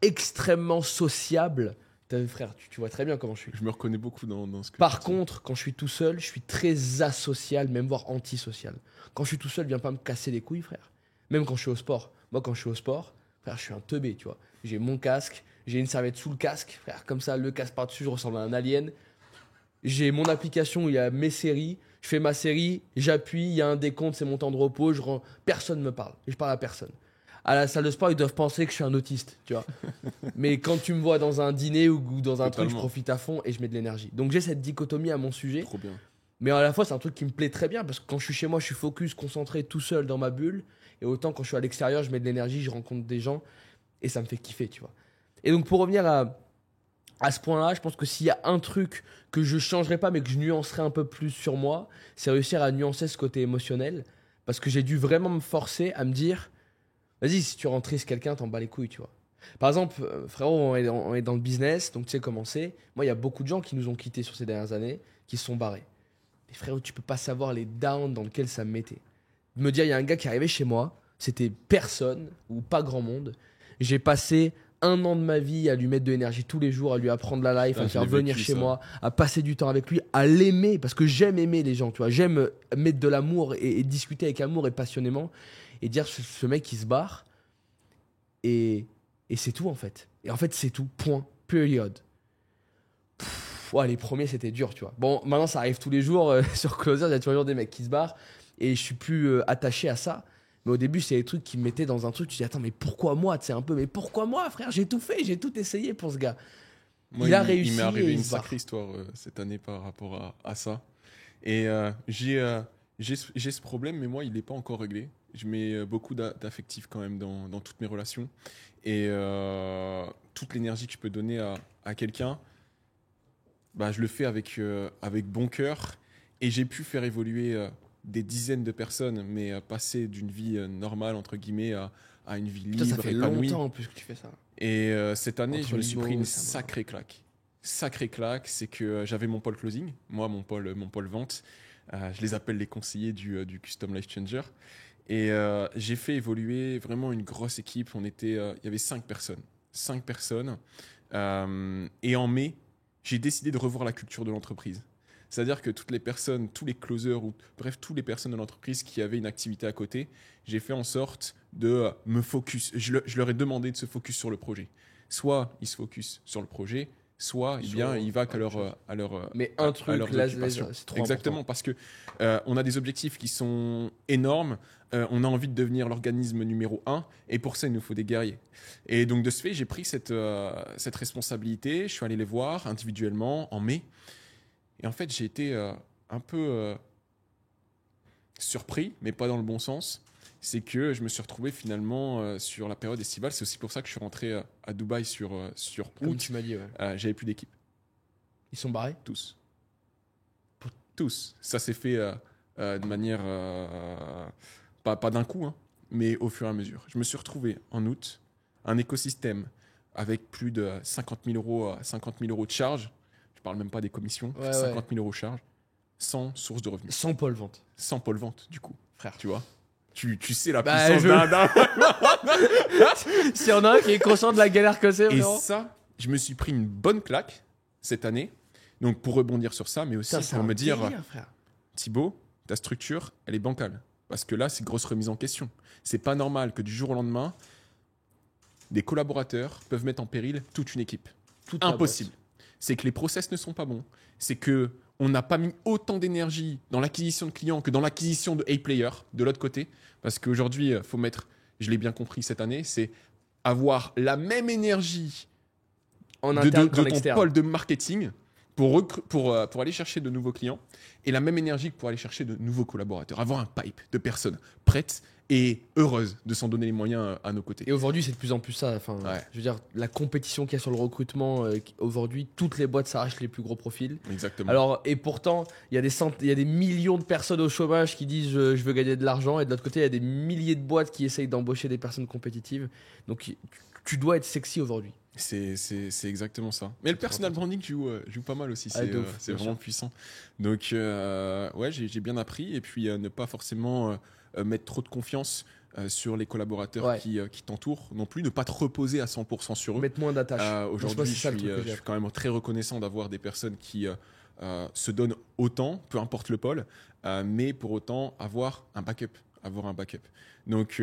extrêmement sociable. T'as vu, frère, tu vois très bien comment je suis. Je me reconnais beaucoup dans ce que Par tu dis. contre, quand je suis tout seul, je suis très asocial, même voire antisocial. Quand je suis tout seul, viens pas me casser les couilles, frère. Même quand je suis au sport. Moi, quand je suis au sport, frère, je suis un teubé, tu vois. J'ai mon casque, j'ai une serviette sous le casque, frère, comme ça, le casque par-dessus, je ressemble à un alien. J'ai mon application où il y a mes séries, je fais ma série, j'appuie, il y a un décompte, c'est mon temps de repos, personne ne me parle, et je parle à personne. À la salle de sport, ils doivent penser que je suis un autiste, tu vois. Mais quand tu me vois dans un dîner ou dans un truc, je Totalement. profite à fond et je mets de l'énergie. Donc j'ai cette dichotomie à mon sujet. Trop bien. Mais à la fois, c'est un truc qui me plaît très bien parce que quand je suis chez moi, je suis focus, concentré, tout seul dans ma bulle. Et autant quand je suis à l'extérieur, je mets de l'énergie, je rencontre des gens et ça me fait kiffer, tu vois. Et donc, pour revenir à ce point-là, je pense que s'il y a un truc que je changerais pas, mais que je nuancerais un peu plus sur moi, c'est réussir à nuancer ce côté émotionnel. Parce que j'ai dû vraiment me forcer à me dire, vas-y, si tu rends triste quelqu'un, t'en bats les couilles, tu vois. Par exemple, frérot, on est dans le business, donc tu sais comment c'est. Moi, il y a beaucoup de gens qui nous ont quittés sur ces dernières années, qui se sont barrés. Et frérot, tu peux pas savoir les downs dans lesquels ça me mettait. De me dire, il y a un gars qui arrivait chez moi, c'était personne ou pas grand monde. J'ai passé 1 an de ma vie à lui mettre de l'énergie tous les jours, à lui apprendre la life, à Ah, le je faire l'ai venir vécu, chez ça. moi, à passer du temps avec lui, à l'aimer, parce que j'aime aimer les gens, tu vois. J'aime mettre de l'amour et discuter avec amour et passionnément, et dire ce mec qui se barre, et c'est tout en fait. Et en fait, c'est tout, point, period. Ouais, les premiers, c'était dur, tu vois. Bon, maintenant, ça arrive tous les jours. Sur Closer, il y a toujours des mecs qui se barrent. Et je suis plus attaché à ça. Mais au début, c'est des trucs qui me mettaient dans un truc. Tu dis, attends, mais pourquoi moi? Tu sais, un peu, mais pourquoi moi, frère? J'ai tout fait, j'ai tout essayé pour ce gars. Moi, Il a réussi Il m'est et arrivé il une se barre. sacrée histoire cette année par rapport à ça. Et j'ai ce problème, mais moi, il n'est pas encore réglé. Je mets beaucoup d'affectif quand même dans toutes mes relations. Et toute l'énergie que je peux donner à quelqu'un, bah, je le fais avec bon cœur. Et j'ai pu faire évoluer des dizaines de personnes, mais passer d'une vie normale, entre guillemets, à une vie Putain, libre, ça fait épanouie. longtemps en plus que tu fais ça. Et cette année, Entre je me suis l'IMO, pris une ça va. sacrée claque. Sacrée claque, c'est que j'avais mon pôle closing, moi, mon pôle vente. Je les appelle les conseillers du Custom Life Changer. Et j'ai fait évoluer vraiment une grosse équipe. Il y avait 5 personnes. 5 personnes. Et en mai, j'ai décidé de revoir la culture de l'entreprise. C'est-à-dire que toutes les personnes, tous les closers, ou bref, toutes les personnes de l'entreprise qui avaient une activité à côté, j'ai fait en sorte de me focus. Je leur ai demandé de se focus sur le projet. Soit ils se focus sur le projet, soit eh bien, ils vaquent à leur Mais à un truc, leurs là, occupations. c'est trop Exactement, important. parce que on a des objectifs qui sont énormes. On a envie de devenir l'organisme numéro 1, et pour ça, il nous faut des guerriers. Et donc, de ce fait, j'ai pris cette responsabilité. Je suis allé les voir individuellement en mai. Et en fait, j'ai été un peu surpris, mais pas dans le bon sens. C'est que je me suis retrouvé finalement sur la période estivale. C'est aussi pour ça que je suis rentré à Dubaï sur Comme août. tu m'as dit, ouais. J'avais plus d'équipe. Ils sont barrés. Tous. Tous. Ça s'est fait de manière... pas d'un coup, hein, mais au fur et à mesure. Je me suis retrouvé en août, un écosystème avec plus de 50 000 euros de charges. Je parle même pas des commissions. Ouais, 50 000 euros de charges, sans source de revenus. Sans pôle vente. Sans pôle vente, du coup. Frère. Tu vois, tu sais la Bah, puissance d'un... S'il y en a un qui est conscient de la galère que c'est, Et frérot. ça, je me suis pris une bonne claque cette année. Donc, pour rebondir sur ça, mais aussi Putain, c'est pour un me dire... délire, frère. Thibaut, ta structure, elle est bancale. Parce que là, c'est grosse remise en question. C'est pas normal que du jour au lendemain, des collaborateurs peuvent mettre en péril toute une équipe. Toute la Impossible. C'est que les process ne sont pas bons. C'est que on n'a pas mis autant d'énergie dans l'acquisition de clients que dans l'acquisition de A-players de l'autre côté. Parce qu'aujourd'hui, faut mettre, je l'ai bien compris cette année, c'est avoir la même énergie En de interne qu'en ton externe. pôle de marketing pour aller chercher de nouveaux clients et la même énergie que pour aller chercher de nouveaux collaborateurs. Avoir un pipe de personnes prêtes et heureuses de s'en donner les moyens à nos côtés. Et aujourd'hui, c'est de plus en plus ça. Enfin, Ouais. je veux dire, la compétition qu'il y a sur le recrutement, aujourd'hui, toutes les boîtes s'arrachent les plus gros profils. Exactement. Alors, et pourtant, il y a des millions de personnes au chômage qui disent je veux gagner de l'argent. Et de l'autre côté, il y a des milliers de boîtes qui essayent d'embaucher des personnes compétitives. Donc, tu dois être sexy aujourd'hui. C'est exactement ça. Mais le personal branding joue pas mal aussi. Ah, de ouf, C'est bien vraiment sûr. puissant. Donc, ouais, j'ai bien appris. Et puis, ne pas forcément mettre trop de confiance sur les collaborateurs Ouais. qui t'entourent non plus. Ne pas te reposer à 100% sur eux. Mettre moins d'attache. Moi, Aujourd'hui, c'est je ça le suis, truc que je j'ai suis quand même très reconnaissant d'avoir des personnes qui se donnent autant, peu importe le pôle, mais pour autant avoir un backup. Donc,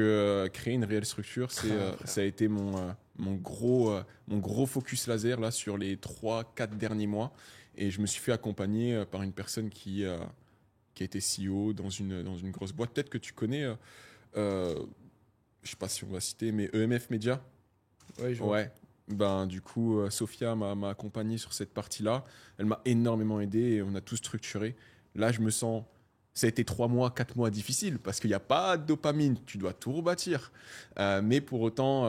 créer une réelle structure, ça a été mon gros focus laser là, sur les 3-4 derniers mois. Et je me suis fait accompagner par une personne qui a été CEO dans une grosse boîte. Peut-être que tu connais, je ne sais pas si on va citer, mais EMF Media. Ouais, je vois. Ouais. Ben, du coup, Sophia m'a accompagné sur cette partie-là. Elle m'a énormément aidé et on a tout structuré. Là, je me sens... Ça a été 4 mois difficiles parce qu'il n'y a pas de dopamine. Tu dois tout rebâtir. Mais pour autant,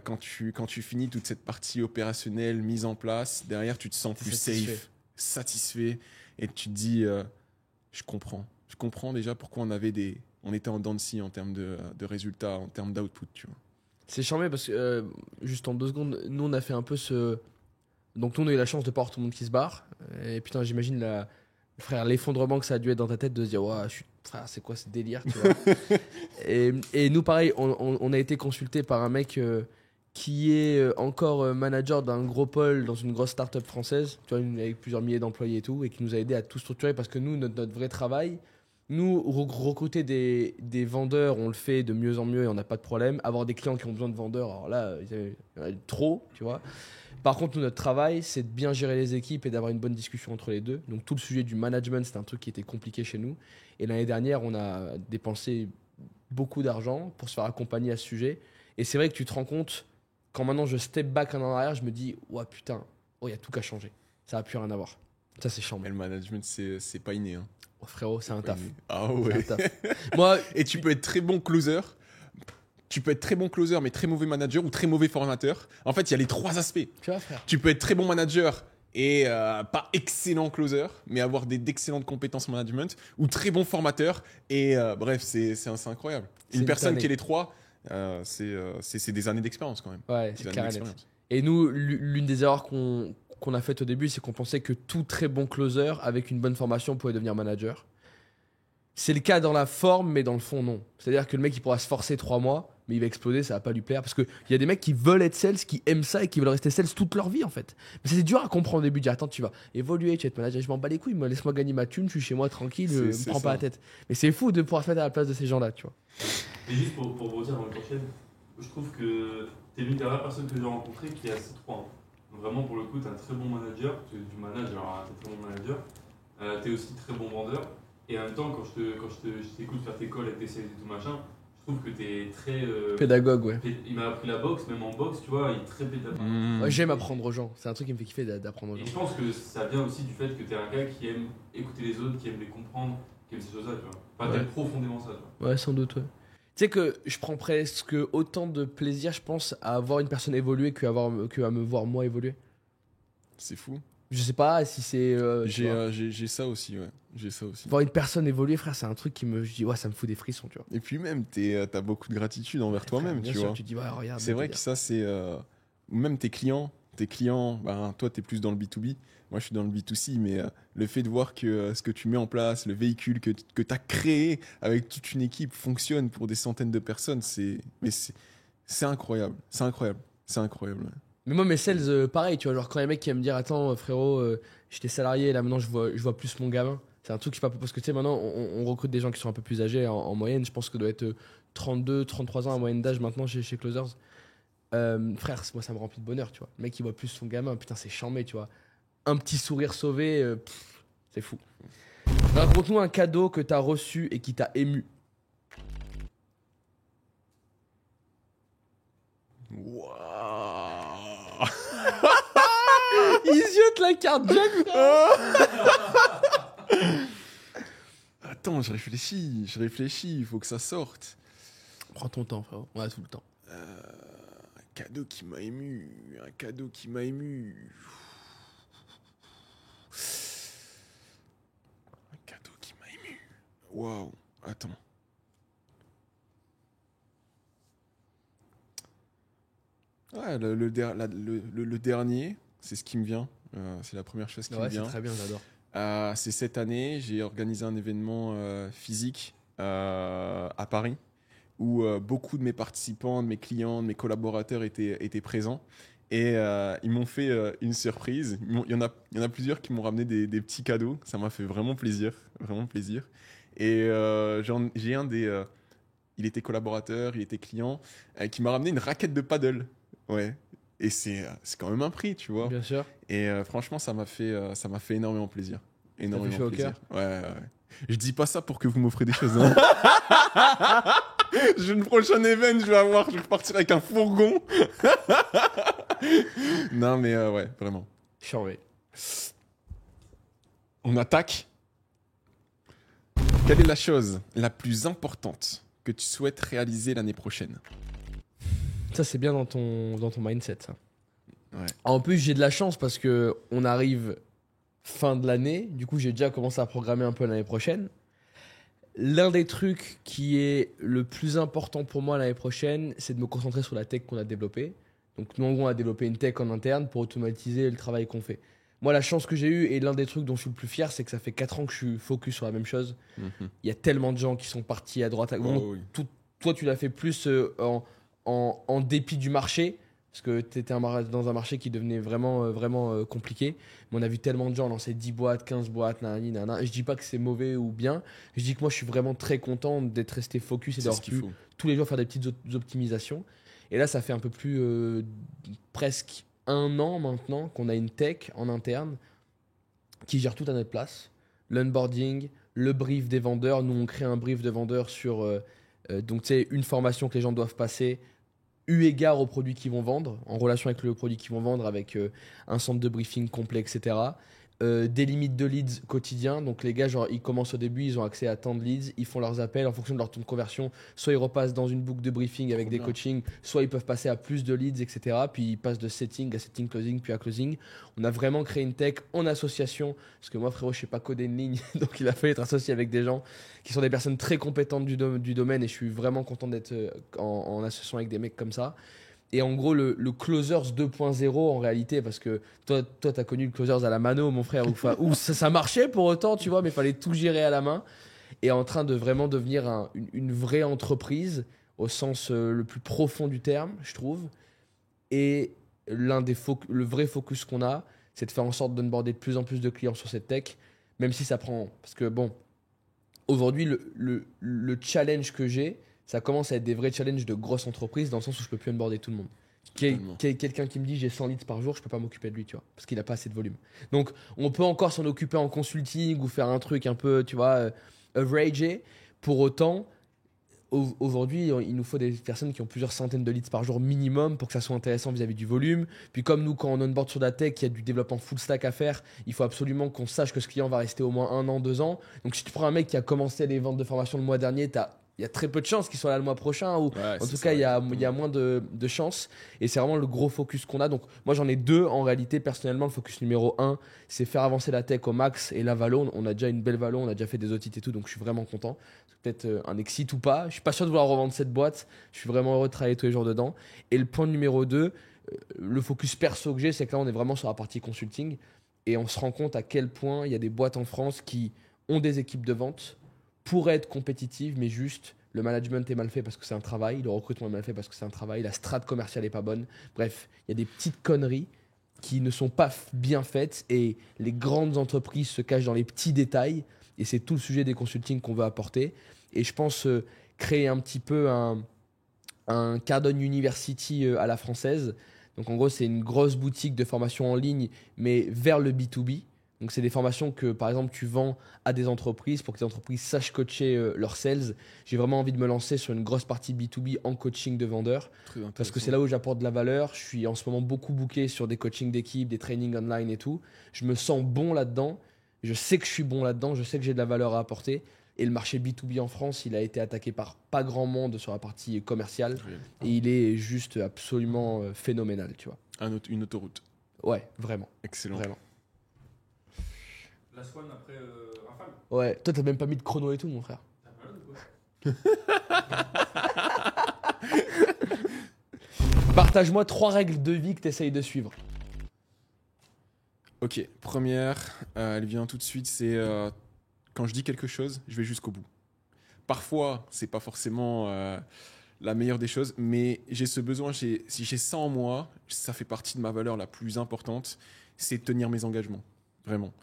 quand tu finis toute cette partie opérationnelle, mise en place, derrière, tu te sens plus safe, satisfait. Et tu te dis, je comprends. Je comprends déjà pourquoi on était en dents de scie en termes de résultats, en termes d'output, tu vois. C'est charmé parce que, juste en 2 secondes, nous on a fait un peu ce. Donc, nous on a eu la chance de pas avoir tout le monde qui se barre. Et putain, j'imagine frère, l'effondrement que ça a dû être dans ta tête de se dire, ouais, frère, c'est quoi ce délire, tu vois. et nous, pareil, on a été consulté par un mec qui est encore manager d'un gros pôle dans une grosse start-up française, tu vois, avec plusieurs milliers d'employés et tout, et qui nous a aidé à tout structurer parce que nous, notre vrai travail. Nous, recruter des vendeurs, on le fait de mieux en mieux et on n'a pas de problème. Avoir des clients qui ont besoin de vendeurs, alors là, il y en a trop, tu vois. Par contre, nous, notre travail, c'est de bien gérer les équipes et d'avoir une bonne discussion entre les deux. Donc, tout le sujet du management, c'est un truc qui était compliqué chez nous. Et l'année dernière, on a dépensé beaucoup d'argent pour se faire accompagner à ce sujet. Et c'est vrai que tu te rends compte, quand maintenant je step back un an en arrière, je me dis, ouais, putain, il y a tout qu'à changer. Ça n'a plus rien à voir. Ça, c'est chiant. Mais le management, c'est pas inné. Hein. Oh, frérot, c'est un taf. Ah C'est ouais. un taf. Moi, Et tu peux être très bon closer. Tu peux être très bon closer, mais très mauvais manager ou très mauvais formateur. En fait, il y a les 3 aspects. tu vois, frère. Tu peux être très bon manager et pas excellent closer, mais avoir d'excellentes compétences management, ou très bon formateur. Et bref, c'est incroyable. C'est Une une personne tannée. qui est les 3, c'est des années d'expérience quand même. Ouais, Des c'est années clair et net. d'expérience. Et nous, l'une des erreurs qu'on a faites au début, c'est qu'on pensait que tout très bon closer avec une bonne formation pouvait devenir manager. C'est le cas dans la forme, mais dans le fond, non. C'est-à-dire que le mec, il pourra se forcer 3 mois, mais il va exploser, ça va pas lui plaire. Parce qu'il y a des mecs qui veulent être sales, qui aiment ça et qui veulent rester sales toute leur vie, en fait. Mais c'est dur à comprendre au début. Dire, attends, tu vas évoluer, tu vas être manager, je m'en bats les couilles, moi, laisse-moi gagner ma thune, je suis chez moi tranquille, je C'est me prends ça. pas la tête. Mais c'est fou de pouvoir se mettre à la place de ces gens-là, tu vois. Et juste pour rebondir dans le prochain, je trouve que t'es l'une des rares personnes que j'ai rencontrées qui a ces 3. Donc vraiment, pour le coup, t'es un très bon manager, tu es du manager, t'es très bon manager. T'es aussi très bon vendeur. Et en même temps, quand je t'écoute faire tes calls avec tes sales et tout machin, je trouve que t'es très. Pédagogue, ouais. Il m'a appris la boxe, même en boxe, tu vois, il est très pédagogue. Ouais, j'aime apprendre aux gens. C'est un truc qui me fait kiffer d'apprendre aux gens. Et je pense que ça vient aussi du fait que t'es un gars qui aime écouter les autres, qui aime les comprendre, qui aime ces choses-là, tu vois. Enfin, Ouais. t'aimes profondément ça, tu vois. Ouais, sans doute, ouais. Tu sais que je prends presque autant de plaisir, je pense, à voir une personne évoluer qu'à me voir moi évoluer. C'est fou. Je sais pas si c'est. tu vois. J'ai ça aussi, ouais. J'ai ça aussi. Voir une personne évoluer, frère, c'est un truc qui me. Je dis, ouais, ça me fout des frissons, tu vois. Et puis même, t'as beaucoup de gratitude envers toi-même, Bien tu sûr, vois. tu dis, ouais, regarde. C'est vrai que ça, c'est... ou même tes clients, ben, toi, tu es plus dans le B2B, moi, je suis dans le B2C, mais le fait de voir que ce que tu mets en place, le véhicule que tu as créé avec toute une équipe fonctionne pour des centaines de personnes, c'est incroyable. C'est incroyable. C'est incroyable. Ouais. Mais moi, mes sales, pareil, tu vois, genre quand les mecs qui aiment me dire, attends, frérot, j'étais salarié, là maintenant je vois plus mon gamin. C'est un truc, je sais pas, parce que tu sais, maintenant on recrute des gens qui sont un peu plus âgés en moyenne. Je pense que doit être 32, 33 ans en moyenne d'âge maintenant chez Closers. Frère, moi ça me remplit de bonheur, tu vois. Le mec il voit plus son gamin, putain, c'est charmé, tu vois. Un petit sourire sauvé, c'est fou. Raconte-nous un cadeau que t'as reçu et qui t'a ému. saute la carte Jack, frère. Attends, je réfléchis, il faut que ça sorte. Prends ton temps, frère. On a tout le temps. Un cadeau qui m'a ému. Waouh, attends. Ouais, le dernier, c'est ce qui me vient. C'est la première chose qui me vient. C'est très bien, j'adore. C'est cette année, j'ai organisé un événement physique à Paris où beaucoup de mes participants, de mes clients, de mes collaborateurs étaient présents. Et ils m'ont fait une surprise. Il y en a plusieurs qui m'ont ramené des petits cadeaux. Ça m'a fait vraiment plaisir. Et j'ai un des... il était collaborateur, il était client, qui m'a ramené une raquette de paddle. Ouais. Et c'est quand même un prix, tu vois. Bien sûr. Et franchement, ça m'a fait énormément plaisir. Énormément chaud au plaisir. cœur. Ouais. Je dis pas ça pour que vous m'offrez des choses. Hein. Le prochain event, je vais repartir avec un fourgon. Non, mais ouais, vraiment. Charmé. On attaque. Quelle est la chose la plus importante que tu souhaites réaliser l'année prochaine? Ça, c'est bien dans ton mindset, ça. Ouais. En plus, j'ai de la chance parce que on arrive fin de l'année. Du coup, j'ai déjà commencé à programmer un peu l'année prochaine. L'un des trucs qui est le plus important pour moi l'année prochaine, c'est de me concentrer sur la tech qu'on a développée. Donc, nous, en gros, on a développé une tech en interne pour automatiser le travail qu'on fait. Moi, la chance que j'ai eue et l'un des trucs dont je suis le plus fier, c'est que ça fait 4 ans que je suis focus sur la même chose. Il y a tellement de gens qui sont partis à droite. Oui. Toi, tu l'as fait plus en dépit du marché, parce que tu étais dans un marché qui devenait vraiment compliqué. Mais on a vu tellement de gens lancer 10 boîtes, 15 boîtes, nanana. Et je dis pas que c'est mauvais ou bien. Je dis que moi, je suis vraiment très content d'être resté focus et d'avoir pu tous les jours faire des petites optimisations. Et là, ça fait un peu plus presque 1 an maintenant qu'on a une tech en interne qui gère tout à notre place. L'onboarding, le brief des vendeurs. Nous, on crée un brief de vendeurs sur donc, tu sais, une formation que les gens doivent passer eu égard aux produits qu'ils vont vendre, en relation avec le produit qu'ils vont vendre, avec un centre de briefing complet, etc. Des limites de leads quotidiens. Donc les gars, genre, ils commencent au début, ils ont accès à tant de leads, ils font leurs appels en fonction de leur taux de conversion. Soit ils repassent dans une boucle de briefing avec des coachings, soit ils peuvent passer à plus de leads, etc. Puis ils passent de setting à setting closing, puis à closing. On a vraiment créé une tech en association, parce que moi, frérot, je ne sais pas coder une ligne, donc il a fallu être associé avec des gens qui sont des personnes très compétentes du domaine, et je suis vraiment content d'être en association avec des mecs comme ça. Et en gros, le Closers 2.0 en réalité, parce que toi tu as connu le Closers à la mano, mon frère, où ça marchait pour autant, tu vois, mais il fallait tout gérer à la main. Et en train de vraiment devenir une vraie entreprise, au sens le plus profond du terme, je trouve. Et le vrai focus qu'on a, c'est de faire en sorte d'onboarder de plus en plus de clients sur cette tech, même si ça prend... Parce que bon, aujourd'hui, le challenge que j'ai, ça commence à être des vrais challenges de grosses entreprises, dans le sens où je peux plus onboarder tout le monde. Quelqu'un qui me dit j'ai 100 leads par jour, je peux pas m'occuper de lui, tu vois, parce qu'il a pas assez de volume. Donc on peut encore s'en occuper en consulting ou faire un truc un peu, tu vois, averagé. Pour autant, aujourd'hui, il nous faut des personnes qui ont plusieurs centaines de leads par jour minimum pour que ça soit intéressant vis-à-vis du volume. Puis comme nous, quand on onboard sur la tech, il y a du développement full stack à faire, il faut absolument qu'on sache que ce client va rester au moins 1 an, 2 ans. Donc si tu prends un mec qui a commencé les ventes de formation le mois dernier, il y a très peu de chances qu'il soit là le mois prochain, ou en tout cas il y a moins de chances, et c'est vraiment le gros focus qu'on a. Donc moi j'en ai 2 en réalité personnellement. Le focus numéro 1, c'est faire avancer la tech au max, et la valo, on a déjà une belle valo, on a déjà fait des audits et tout, donc je suis vraiment content. C'est peut-être un exit ou pas, je suis pas sûr de vouloir revendre cette boîte, je suis vraiment heureux de travailler tous les jours dedans. Et le point numéro 2, le focus perso que j'ai, c'est que là on est vraiment sur la partie consulting, et on se rend compte à quel point il y a des boîtes en France qui ont des équipes de vente, pourrait être compétitive, mais juste le management est mal fait parce que c'est un travail, le recrutement est mal fait parce que c'est un travail, la strat commerciale est pas bonne. Bref, il y a des petites conneries qui ne sont pas bien faites, et les grandes entreprises se cachent dans les petits détails, et c'est tout le sujet des consultings qu'on veut apporter. Et je pense créer un petit peu un Cardone University à la française. Donc en gros, c'est une grosse boutique de formation en ligne, mais vers le B2B. Donc, c'est des formations que, par exemple, tu vends à des entreprises pour que les entreprises sachent coacher leurs sales. J'ai vraiment envie de me lancer sur une grosse partie B2B en coaching de vendeurs. Parce que c'est là où j'apporte de la valeur. Je suis en ce moment beaucoup booké sur des coachings d'équipe, des trainings online et tout. Je me sens bon là-dedans. Je sais que je suis bon là-dedans. Je sais que j'ai de la valeur à apporter. Et le marché B2B en France, il a été attaqué par pas grand monde sur la partie commerciale. Et il est juste absolument phénoménal, tu vois. Une autoroute. Ouais, vraiment. Excellent. Vraiment. La Swan après Rafale. Ouais, toi, t'as même pas mis de chrono et tout, mon frère. T'as malade ou quoi? Partage-moi 3 règles de vie que t'essayes de suivre. Ok, première, elle vient tout de suite, c'est quand je dis quelque chose, je vais jusqu'au bout. Parfois, c'est pas forcément la meilleure des choses, mais j'ai ce besoin, si j'ai ça en moi, ça fait partie de ma valeur la plus importante, c'est de tenir mes engagements, vraiment.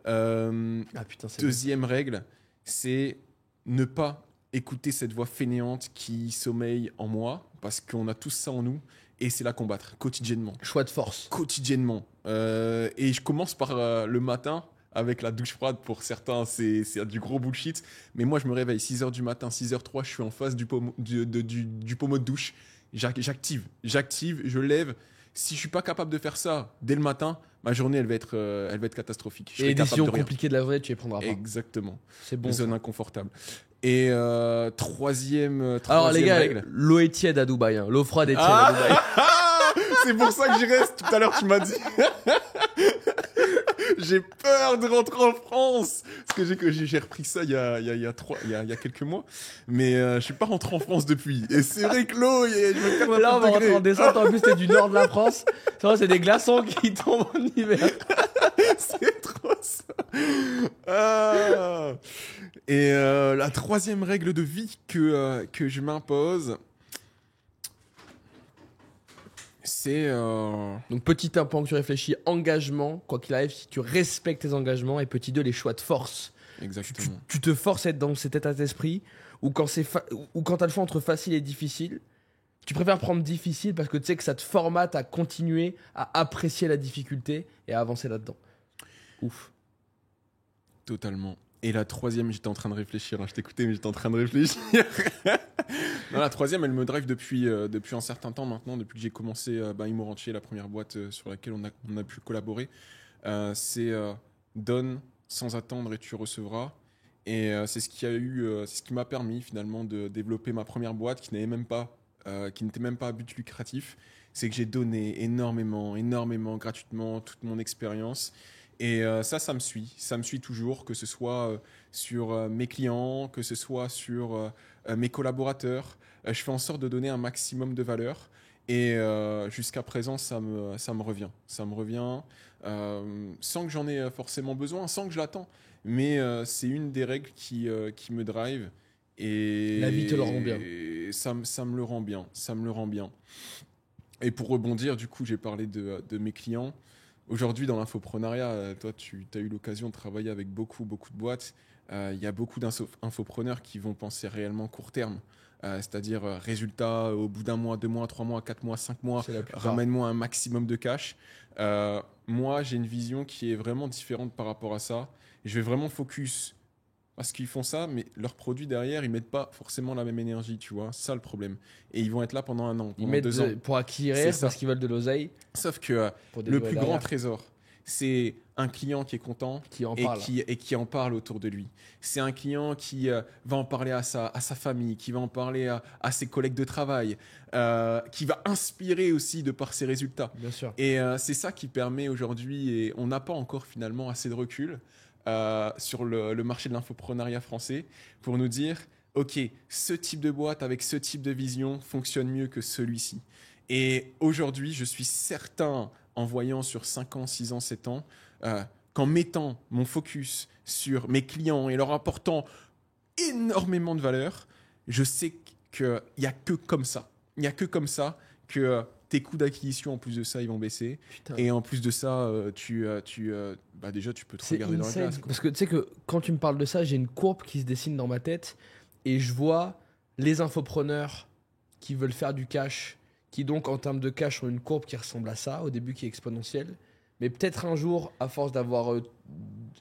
Putain, c'est Deuxième règle, c'est ne pas écouter cette voix fainéante qui sommeille en moi, parce qu'on a tous ça en nous, et c'est la combattre quotidiennement. choix de force. Quotidiennement. Et je commence par le matin, avec la douche froide. Pour certains, c'est du gros bullshit. Mais moi, je me réveille 6h du matin, 6h03, je suis en face du pommeau de douche. J'active, je lève. Si je suis pas capable de faire ça dès le matin, ma journée, elle va être catastrophique. Je Et serai les capable décisions de rien. compliquées de la vraie, tu les prendras pas. Exactement. C'est bon. Zone inconfortable. Et troisième Alors les gars, règle. l'eau est tiède à Dubaï. L'eau froide est tiède Ah à Dubaï. C'est pour ça que j'y reste. Tout à l'heure, tu m'as dit. J'ai peur de rentrer en France. Parce que j'ai repris ça il y a quelques mois. Mais je suis pas rentré en France depuis. Et c'est vrai que l'eau, je me calme un Là, on peu va de rentrer en degré. descente. En plus, c'est du nord de la France. C'est vrai, c'est des glaçons qui tombent en hiver. C'est trop ça. Ah. Et la troisième règle de vie que je m'impose, c'est... Donc, petit 1, pendant que tu réfléchis, engagement. Quoi qu'il arrive, si tu respectes tes engagements. Et petit 2, les choix de force. Exactement. Tu te forces à être dans cet état d'esprit où quand t'as le choix entre facile et difficile, tu préfères prendre difficile parce que tu sais que ça te formate à continuer à apprécier la difficulté et à avancer là-dedans. Ouf. Totalement. Et la troisième, j'étais en train de réfléchir. Je t'écoutais, mais j'étais en train de réfléchir. Non, la troisième, elle me drive depuis un certain temps maintenant, depuis que j'ai commencé Imo-Rentier, la première boîte sur laquelle on a pu collaborer. C'est donne sans attendre et tu recevras. Et c'est ce qui m'a permis finalement de développer ma première boîte qui n'était même pas à but lucratif. C'est que j'ai donné énormément, gratuitement, toute mon expérience. Et ça me suit. Ça me suit toujours, que ce soit sur mes clients, que ce soit sur mes collaborateurs. Je fais en sorte de donner un maximum de valeur. Et jusqu'à présent, ça me revient. Ça me revient sans que j'en ai forcément besoin, sans que je l'attends. Mais c'est une des règles qui me drive. Et La vie te le rend bien. Et ça me le rend bien. Ça me le rend bien. Et pour rebondir, du coup, j'ai parlé de mes clients. Aujourd'hui, dans l'infoprenariat, toi, tu as eu l'occasion de travailler avec beaucoup de boîtes. Il y a beaucoup d'infopreneurs qui vont penser réellement court terme. C'est-à-dire résultat au bout d'un mois, 2 mois, 3 mois, 4 mois, 5 mois, ramène-moi un maximum de cash. Moi, j'ai une vision qui est vraiment différente par rapport à ça. Je vais vraiment focus parce qu'ils font ça, mais leurs produits derrière, ils mettent pas forcément la même énergie, tu vois. C'est ça le problème. Et ils vont être là pendant 1 an, Ils pendant mettent 2 ans. pour acquérir C'est parce ça. qu'ils veulent de l'oseille. Sauf que Pour le délivrer plus grand derrière. trésor, c'est un client qui est content Qui en et parle. qui en parle autour de lui. C'est un client qui va en parler à sa famille, qui va en parler à ses collègues de travail, qui va inspirer aussi de par ses résultats. Bien sûr. Et c'est ça qui permet aujourd'hui, et on n'a pas encore finalement assez de recul sur le marché de l'infoprenariat français pour nous dire, ok, ce type de boîte avec ce type de vision fonctionne mieux que celui-ci. Et aujourd'hui, je suis certain, en voyant sur 5 ans, 6 ans, 7 ans, qu'en mettant mon focus sur mes clients et leur apportant énormément de valeur, je sais qu'il n'y a que comme ça. Il n'y a que comme ça que tes coûts d'acquisition, en plus de ça, ils vont baisser. Putain. Et en plus de ça, déjà, tu peux te C'est regarder dans la insane. glace, quoi. Parce que tu sais que quand tu me parles de ça, j'ai une courbe qui se dessine dans ma tête et je vois les infopreneurs qui veulent faire du cash, qui donc en termes de cash ont une courbe qui ressemble à ça, au début qui est exponentielle, Mais peut-être un jour, à force d'avoir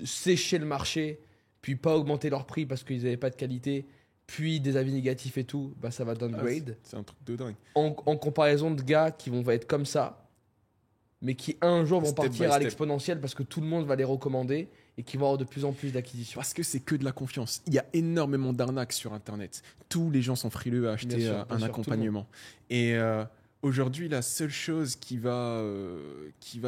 séché le marché, puis pas augmenter leur prix parce qu'ils n'avaient pas de qualité, puis des avis négatifs et tout, bah ça va downgrade. C'est un truc de dingue. En comparaison de gars qui vont être comme ça, mais qui un jour vont Step by partir à step. l'exponentiel parce que tout le monde va les recommander et qui vont avoir de plus en plus d'acquisitions. Parce que c'est que de la confiance. Il y a énormément d'arnaques sur Internet. Tous les gens sont frileux à acheter Bien sûr, un tout le accompagnement. Et aujourd'hui, la seule chose qui va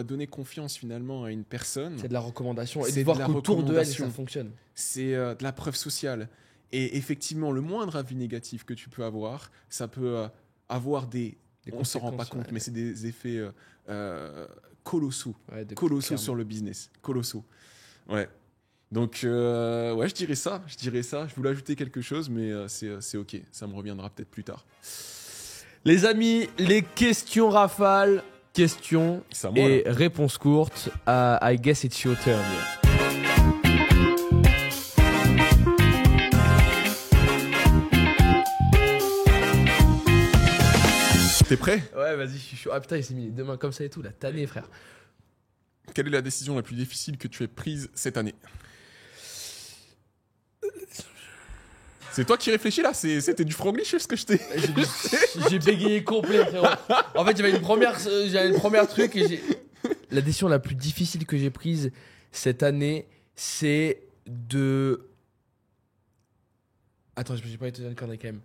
donner confiance finalement à une personne, C'est de la recommandation et C'est de voir de la qu'autour de elle, recommandation. ça fonctionne. c'est de la preuve sociale. Et effectivement, le moindre avis négatif que tu peux avoir, ça peut avoir des on s'en rend pas conséquences, compte, mais c'est des effets colossaux. Ouais, Colossaux clairement. sur le business. Colossaux. Ouais. Donc, ouais, je dirais ça. Je voulais ajouter quelque chose, mais c'est OK. Ça me reviendra peut-être plus tard. Les amis, les questions rafales, questions C'est à moi, et réponses courtes. I guess it's your turn. yeah. T'es prêt? Ouais, vas-y, je suis chaud. Ah putain, il s'est mis les deux mains comme ça et tout, la tannée, frère. Quelle est la décision la plus difficile que tu aies prise cette année? C'est toi qui réfléchis là? C'était du franglish ce que je t'ai. J'ai bégayé complet, frérot. En fait, j'avais une première truc et j'ai. La décision la plus difficile que j'ai prise cette année, c'est de. Attends, j'ai pas été dans le corner quand même.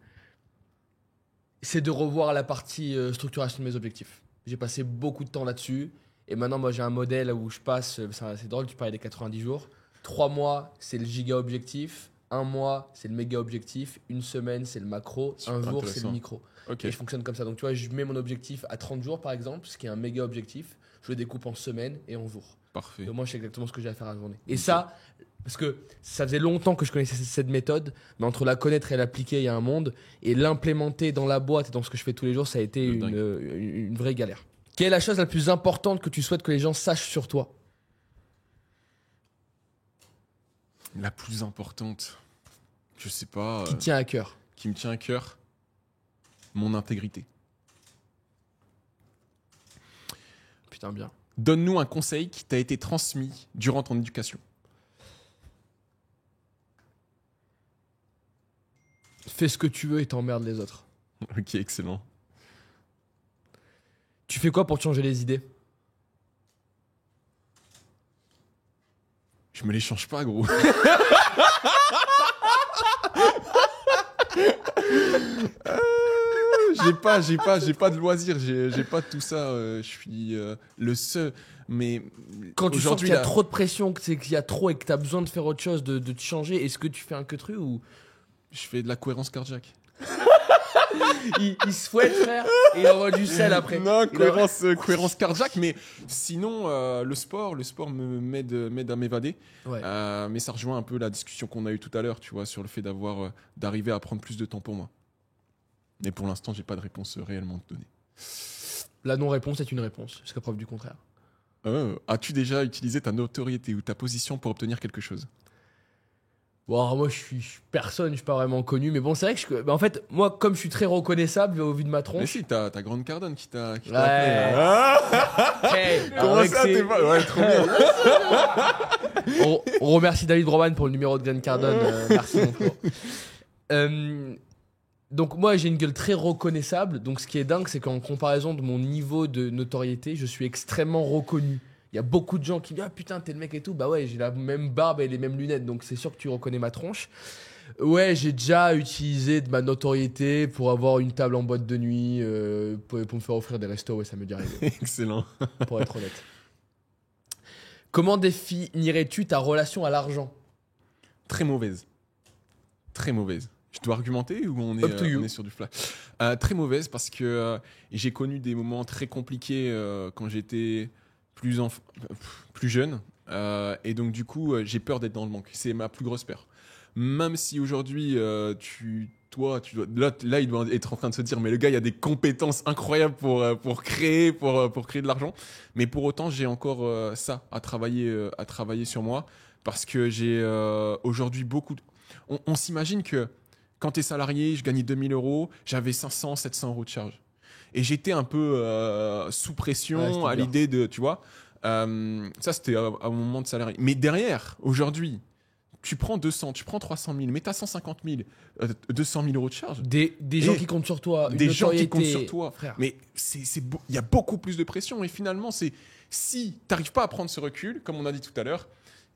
C'est de revoir la partie structuration de mes objectifs. J'ai passé beaucoup de temps là-dessus. Et maintenant, moi, j'ai un modèle où je passe. C'est drôle, tu parlais des 90 jours. 3 mois, c'est le giga objectif. 1 mois, c'est le méga objectif. 1 semaine, c'est le macro. Super 1 jour, c'est le intéressant. micro. Ok. Et je fonctionne comme ça. Donc, tu vois, je mets mon objectif à 30 jours, par exemple, ce qui est un méga objectif. Je le découpe en semaines et en jours. Parfait. Et moi, je sais exactement ce que j'ai à faire à la journée. Et ça, parce que ça faisait longtemps que je connaissais cette méthode, mais entre la connaître et l'appliquer, il y a un monde. Et l'implémenter dans la boîte et dans ce que je fais tous les jours, ça a été une vraie galère. Quelle est la chose la plus importante que tu souhaites que les gens sachent sur toi? La plus importante, je sais pas, Qui tient à cœur? qui me tient à cœur, mon intégrité. Putain, bien. Donne-nous un conseil qui t'a été transmis durant ton éducation. Fais ce que tu veux et t'emmerdes les autres. Ok, excellent. Tu fais quoi pour te changer les idées? Je me les change pas, gros. J'ai pas de loisirs, j'ai pas tout ça. Je suis le seul. Mais Quand tu sens aujourd'hui, qu'il y a là, trop de pression, que c'est qu'il y a trop et que tu as besoin de faire autre chose, de te changer, est-ce que tu fais un queutru ou je fais de la cohérence cardiaque. il se fouette, frère, et il envoie du sel après. Non, Il envoie- cohérence cardiaque, mais sinon, le sport m'aide à m'évader. Ouais. Mais ça rejoint un peu la discussion qu'on a eue tout à l'heure, tu vois, sur le fait d'arriver à prendre plus de temps pour moi. Mais pour l'instant, j'ai pas de réponse réellement donnée. La non-réponse est une réponse, jusqu'à preuve du contraire. As-tu déjà utilisé ta notoriété ou ta position pour obtenir quelque chose? Bon, alors moi, je suis personne, je suis pas vraiment connu, mais bon, c'est vrai que en fait, moi, comme je suis très reconnaissable au vu de ma Mais tronche. si, t'as Grande Cardone qui t'a Ouais. appelé. Ah Hey, Comment avec ça, ses- t'es pas... Ouais, trop bien. on remercie David Roman pour le numéro de Glenn Cardone. Merci, mon frère. Donc moi j'ai une gueule très reconnaissable, donc ce qui est dingue c'est qu'en comparaison de mon niveau de notoriété, je suis extrêmement reconnu. Il y a beaucoup de gens qui me disent ah putain t'es le mec et tout, bah ouais j'ai la même barbe et les mêmes lunettes, donc c'est sûr que tu reconnais ma tronche. Ouais, j'ai déjà utilisé de ma notoriété pour avoir une table en boîte de nuit, pour me faire offrir des restos, ouais ça m'est déjà arrivé, Excellent. pour être honnête. Comment définirais-tu ta relation à l'argent? Très mauvaise. Très mauvaise. Je dois argumenter ou Up to you. on est sur du fly? Très mauvaise parce que j'ai connu des moments très compliqués quand j'étais plus jeune. Et donc, du coup, j'ai peur d'être dans le manque. C'est ma plus grosse peur. Même si aujourd'hui, là, il doit être en train de se dire, mais le gars, il a des compétences incroyables pour créer de l'argent. Mais pour autant, j'ai encore ça à travailler sur moi parce que j'ai aujourd'hui beaucoup. On s'imagine que quand tu es salarié, je gagnais 2000 €, j'avais 500, 700 € de charge. Et j'étais un peu sous pression Ouais, c'était à dur. l'idée de, tu vois. Ça, c'était à mon moment de salarié. Mais derrière, aujourd'hui, tu prends 200, tu prends 300 000, mais tu as 150 000, 200 000 euros de charge. Des gens qui comptent sur toi. Des gens qui comptent sur toi. Frère. Mais il y a beaucoup plus de pression. Et finalement, si tu n'arrives pas à prendre ce recul, comme on a dit tout à l'heure,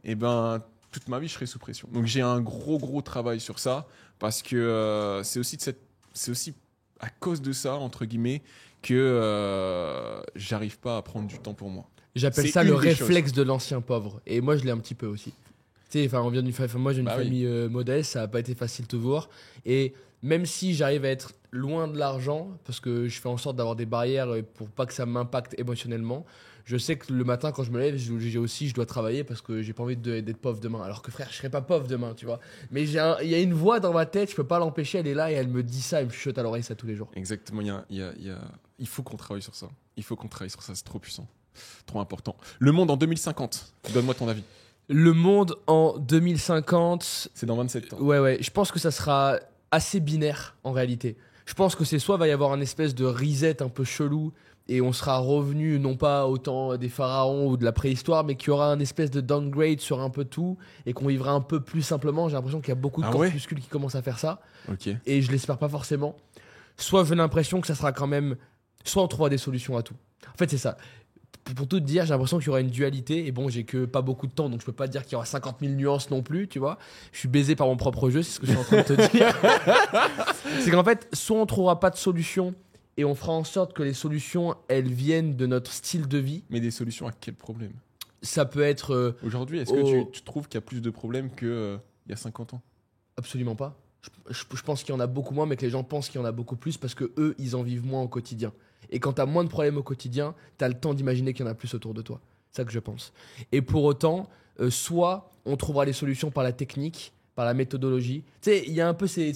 eh ben, toute ma vie, je serai sous pression. Donc j'ai un gros travail sur ça, parce que c'est aussi à cause de ça, entre guillemets, que j'arrive pas à prendre du temps pour moi. J'appelle ça le réflexe de l'ancien pauvre. Et moi, je l'ai un petit peu aussi. Tu sais, moi, j'ai une famille modeste, ça n'a pas été facile toujours. Et même si j'arrive à être loin de l'argent, parce que je fais en sorte d'avoir des barrières pour pas que ça m'impacte émotionnellement, je sais que le matin, quand je me lève, je dois travailler parce que j'ai pas envie d'être pauvre demain. Alors que frère, je serai pas pauvre demain, tu vois. Mais il y a une voix dans ma tête, je peux pas l'empêcher, elle est là et elle me dit ça, elle me chuchote à l'oreille ça tous les jours. Exactement, il faut qu'on travaille sur ça. C'est trop puissant, trop important. Le monde en 2050, donne-moi ton avis. Le monde en 2050... C'est dans 27 ans. Ouais, je pense que ça sera assez binaire en réalité. Je pense que c'est soit va y avoir un espèce de reset un peu chelou et on sera revenu non pas autant des pharaons ou de la préhistoire, mais qu'il y aura un espèce de downgrade sur un peu tout et qu'on vivra un peu plus simplement. J'ai l'impression qu'il y a beaucoup de corpuscules qui commencent à faire ça. Okay. Et je l'espère pas forcément. Soit j'ai l'impression que ça sera quand même... Soit on trouvera des solutions à tout. En fait, c'est ça. Pour tout te dire, j'ai l'impression qu'il y aura une dualité. Et bon, j'ai que pas beaucoup de temps, donc je peux pas te dire qu'il y aura 50 000 nuances non plus, tu vois. Je suis baisé par mon propre jeu, c'est ce que je suis en train de te dire. C'est qu'en fait, soit on trouvera pas de solution et on fera en sorte que les solutions, elles viennent de notre style de vie. Mais des solutions à quel problème ? Ça peut être... Aujourd'hui, est-ce que tu trouves qu'il y a plus de problèmes qu'il y a 50 ans ? Absolument pas. Je pense qu'il y en a beaucoup moins, mais que les gens pensent qu'il y en a beaucoup plus parce que eux, ils en vivent moins au quotidien. Et quand tu as moins de problèmes au quotidien, tu as le temps d'imaginer qu'il y en a plus autour de toi. C'est ça que je pense. Et pour autant, soit on trouvera les solutions par la technique, par la méthodologie. Tu sais, il y a un peu ces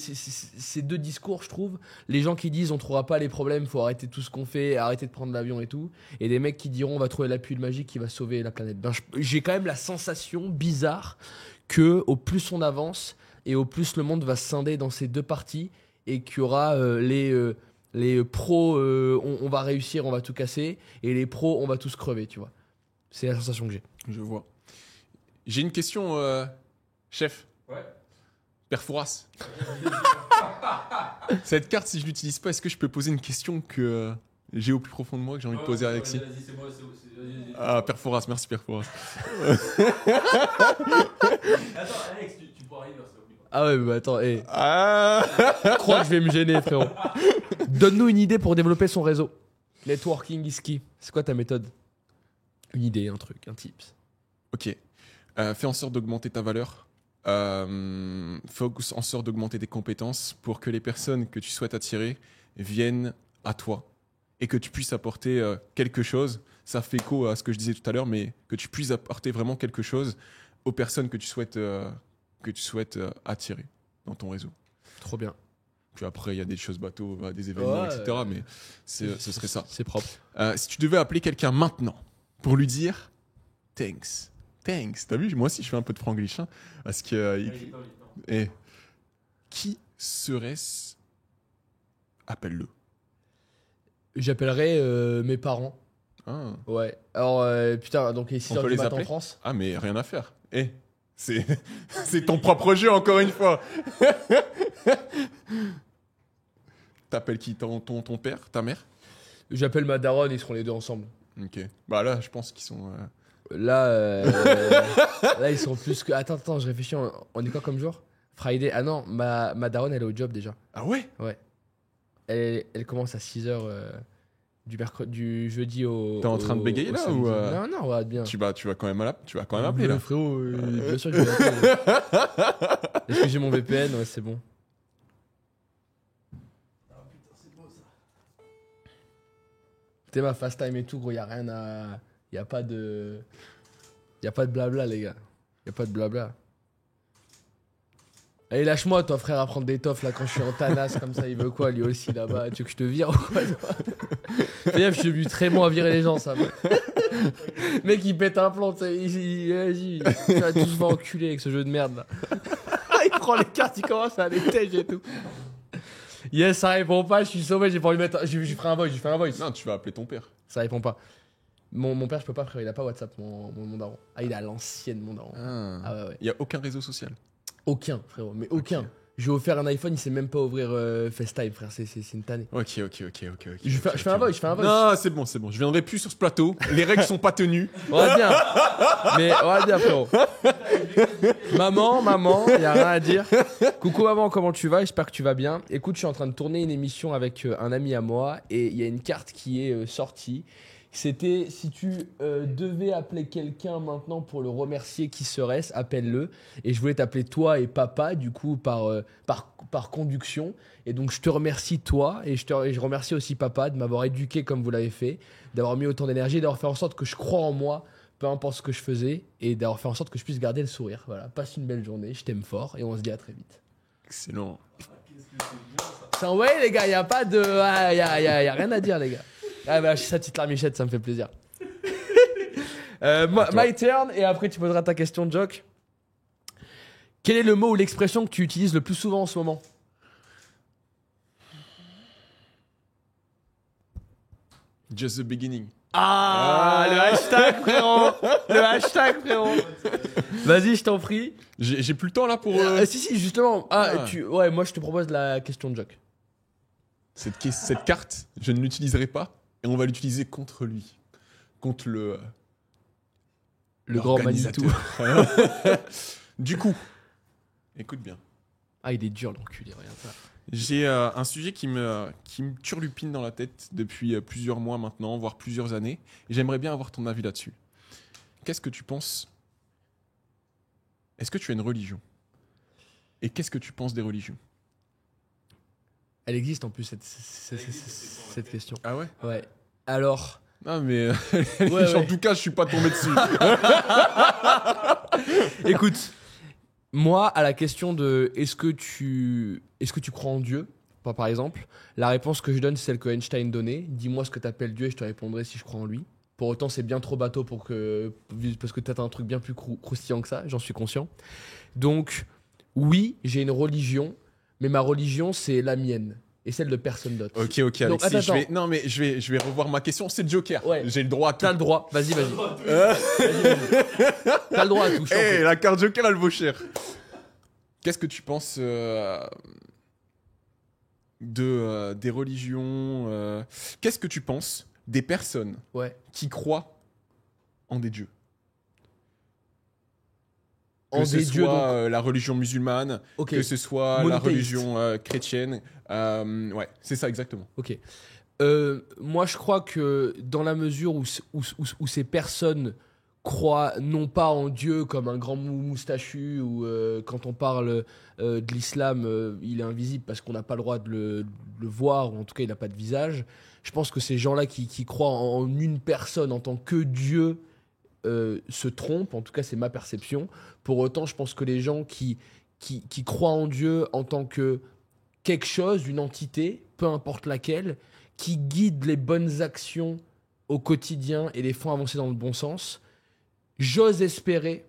deux discours, je trouve. Les gens qui disent on trouvera pas les problèmes, faut arrêter tout ce qu'on fait, arrêter de prendre l'avion et tout. Et des mecs qui diront on va trouver la pilule magique qui va sauver la planète. J'ai quand même la sensation bizarre que au plus on avance et au plus le monde va se scinder dans ces deux parties et qu'il y aura les pros, on va réussir, on va tout casser, et les pros, on va tous crever, tu vois. C'est la sensation que j'ai. Je vois. J'ai une question, chef. Ouais. Père Fouras. Cette carte, si je l'utilise pas, est-ce que je peux poser une question que j'ai au plus profond de moi, que j'ai envie de poser à Alexis ? Vas-y, c'est moi, vas-y. Ah, Père Fouras, merci Père Fouras. Attends, Alex, tu pourras arriver, s'il te plaît. Ah ouais, mais attends, Ah je crois que je vais me gêner, frérot. Donne-nous une idée pour développer son réseau. Networking is key. C'est quoi ta méthode ? Une idée, un truc, un tips. Ok. Fais en sorte d'augmenter ta valeur. Fais en sorte d'augmenter tes compétences pour que les personnes que tu souhaites attirer viennent à toi et que tu puisses apporter quelque chose. Ça fait écho à ce que je disais tout à l'heure, mais que tu puisses apporter vraiment quelque chose aux personnes que tu souhaites attirer dans ton réseau. Trop bien. Puis après, il y a des choses bateaux, des événements, etc. Mais ce serait ça. C'est propre. Si tu devais appeler quelqu'un maintenant pour lui dire « Thanks ». Thanks. T'as vu, moi aussi, je fais un peu de franglish. Hein, parce que... qui serait-ce ? Appelle-le. J'appellerais mes parents. Ah. Ouais. Alors, putain, donc il est 6h du matin en France. Ah, mais rien à faire. C'est ton propre jeu, encore une fois. T'appelles qui ? Ton père ? Ta mère ? J'appelle ma daronne, ils seront les deux ensemble. Ok. Bah là, je pense qu'ils sont... Là, là, ils sont plus que... Attends, je réfléchis. On est quoi comme jour ? Friday. Ah non, ma daronne, elle est au job déjà. Ah ouais ? Ouais. Elle commence à 6h du jeudi au... T'es en train de bégayer là ou Non, ouais, bien. Tu vas quand même appeler là. Frérot, bien sûr que je vais appeler. Est-ce que j'ai mon VPN ? Ouais, c'est bon. Ah putain, c'est beau ça. T'es ma fast time et tout, gros, y a rien à... Y a pas de blabla, les gars. Y a pas de blabla. Allez, lâche-moi, toi, frère, à prendre des toffes, là, quand je suis en tanas, comme ça, il veut quoi, lui aussi, là-bas ? Tu veux que je te vire ou quoi, toi ? Fais gaffe, je suis très bon à virer les gens, ça. Mec, il pète un plomb, tu sais, vas-y, tu vas tous faire enculer avec ce jeu de merde, là. Il prend les cartes, il commence à les tège et tout. Yes, ça répond pas, je suis sauvé, j'ai pas envie de mettre... Je ferai un voice, Non, tu vas appeler ton père. Ça répond pas. Mon père, je peux pas, frère, il a pas WhatsApp, mon daron. Ah, il est à l'ancienne, mon daron. Ah ouais. Il y a aucun réseau social. Aucun, frérot, mais aucun. Ok. Je lui ai offert un iPhone, il sait même pas ouvrir FaceTime, frère, c'est une tannée. Ok. Je fais un voice, Non, c'est bon. Je viendrai plus sur ce plateau. Les règles sont pas tenues. On va bien, frérot. Maman, y a rien à dire. Coucou maman, comment tu vas? J'espère que tu vas bien. Écoute, je suis en train de tourner une émission avec un ami à moi et il y a une carte qui est sortie. C'était si tu devais appeler quelqu'un maintenant pour le remercier, qui serait-ce? Appelle-le. Et je voulais t'appeler toi et papa, du coup, par conduction. Et donc, je te remercie toi et je remercie aussi papa de m'avoir éduqué comme vous l'avez fait, d'avoir mis autant d'énergie, d'avoir fait en sorte que je croie en moi, peu importe ce que je faisais, et d'avoir fait en sorte que je puisse garder le sourire. Voilà, passe une belle journée, je t'aime fort et on se dit à très vite. Excellent. C'est un ouais, les gars, y a pas de. Y a rien à dire, les gars. Ah bah, sa petite larmichette, ça me fait plaisir. My turn, et après tu poseras ta question, Jock. Quel est le mot ou l'expression que tu utilises le plus souvent en ce moment? Just the beginning. Le hashtag, frérot. Vas-y, je t'en prie. J'ai plus le temps là pour. Si, justement. Ouais, moi je te propose la question de Jock. Cette carte, je ne l'utiliserai pas et on va l'utiliser contre lui. Contre le grand Manitou. Du coup, écoute bien. Ah, il est dur l'enculé, regarde ça. J'ai un sujet qui me turlupine dans la tête depuis plusieurs mois maintenant, voire plusieurs années. Et j'aimerais bien avoir ton avis là-dessus. Qu'est-ce que tu penses? Est-ce que tu as une religion? Et qu'est-ce que tu penses des religions? Elle existe en plus, cette question. Ah ouais? Ouais. Alors... Non mais Ouais. en tout cas, je suis pas tombé dessus. Écoute, moi, à la question de est-ce que tu crois en Dieu, par exemple, la réponse que je donne, c'est celle que Einstein donnait. Dis-moi ce que t'appelles Dieu et je te répondrai si je crois en lui. Pour autant, c'est bien trop bateau parce que t'as un truc bien plus croustillant que ça, j'en suis conscient. Donc, oui, j'ai une religion, mais ma religion, c'est la mienne. Et celle de personne d'autre. Ok, Alexis. Donc, attends. Je vais revoir ma question. C'est le Joker. Ouais. J'ai le droit à tout. T'as le droit, vas-y. Vas-y. T'as le droit à tout. je t'en prie. La carte Joker, elle vaut cher. Qu'est-ce que tu penses des religions Qu'est-ce que tu penses des personnes qui croient en des dieux? Que ce soit la religion musulmane, que ce soit la religion chrétienne. Ouais, c'est ça exactement. Ok. Moi, je crois que dans la mesure où ces personnes croient non pas en Dieu comme un grand moustachu, ou quand on parle de l'islam, il est invisible parce qu'on n'a pas le droit de le voir, ou en tout cas il n'a pas de visage. Je pense que ces gens-là qui croient en une personne en tant que Dieu se trompent, en tout cas c'est ma perception. Pour autant, je pense que les gens qui croient en Dieu en tant que quelque chose, une entité, peu importe laquelle, qui guide les bonnes actions au quotidien et les font avancer dans le bon sens, j'ose espérer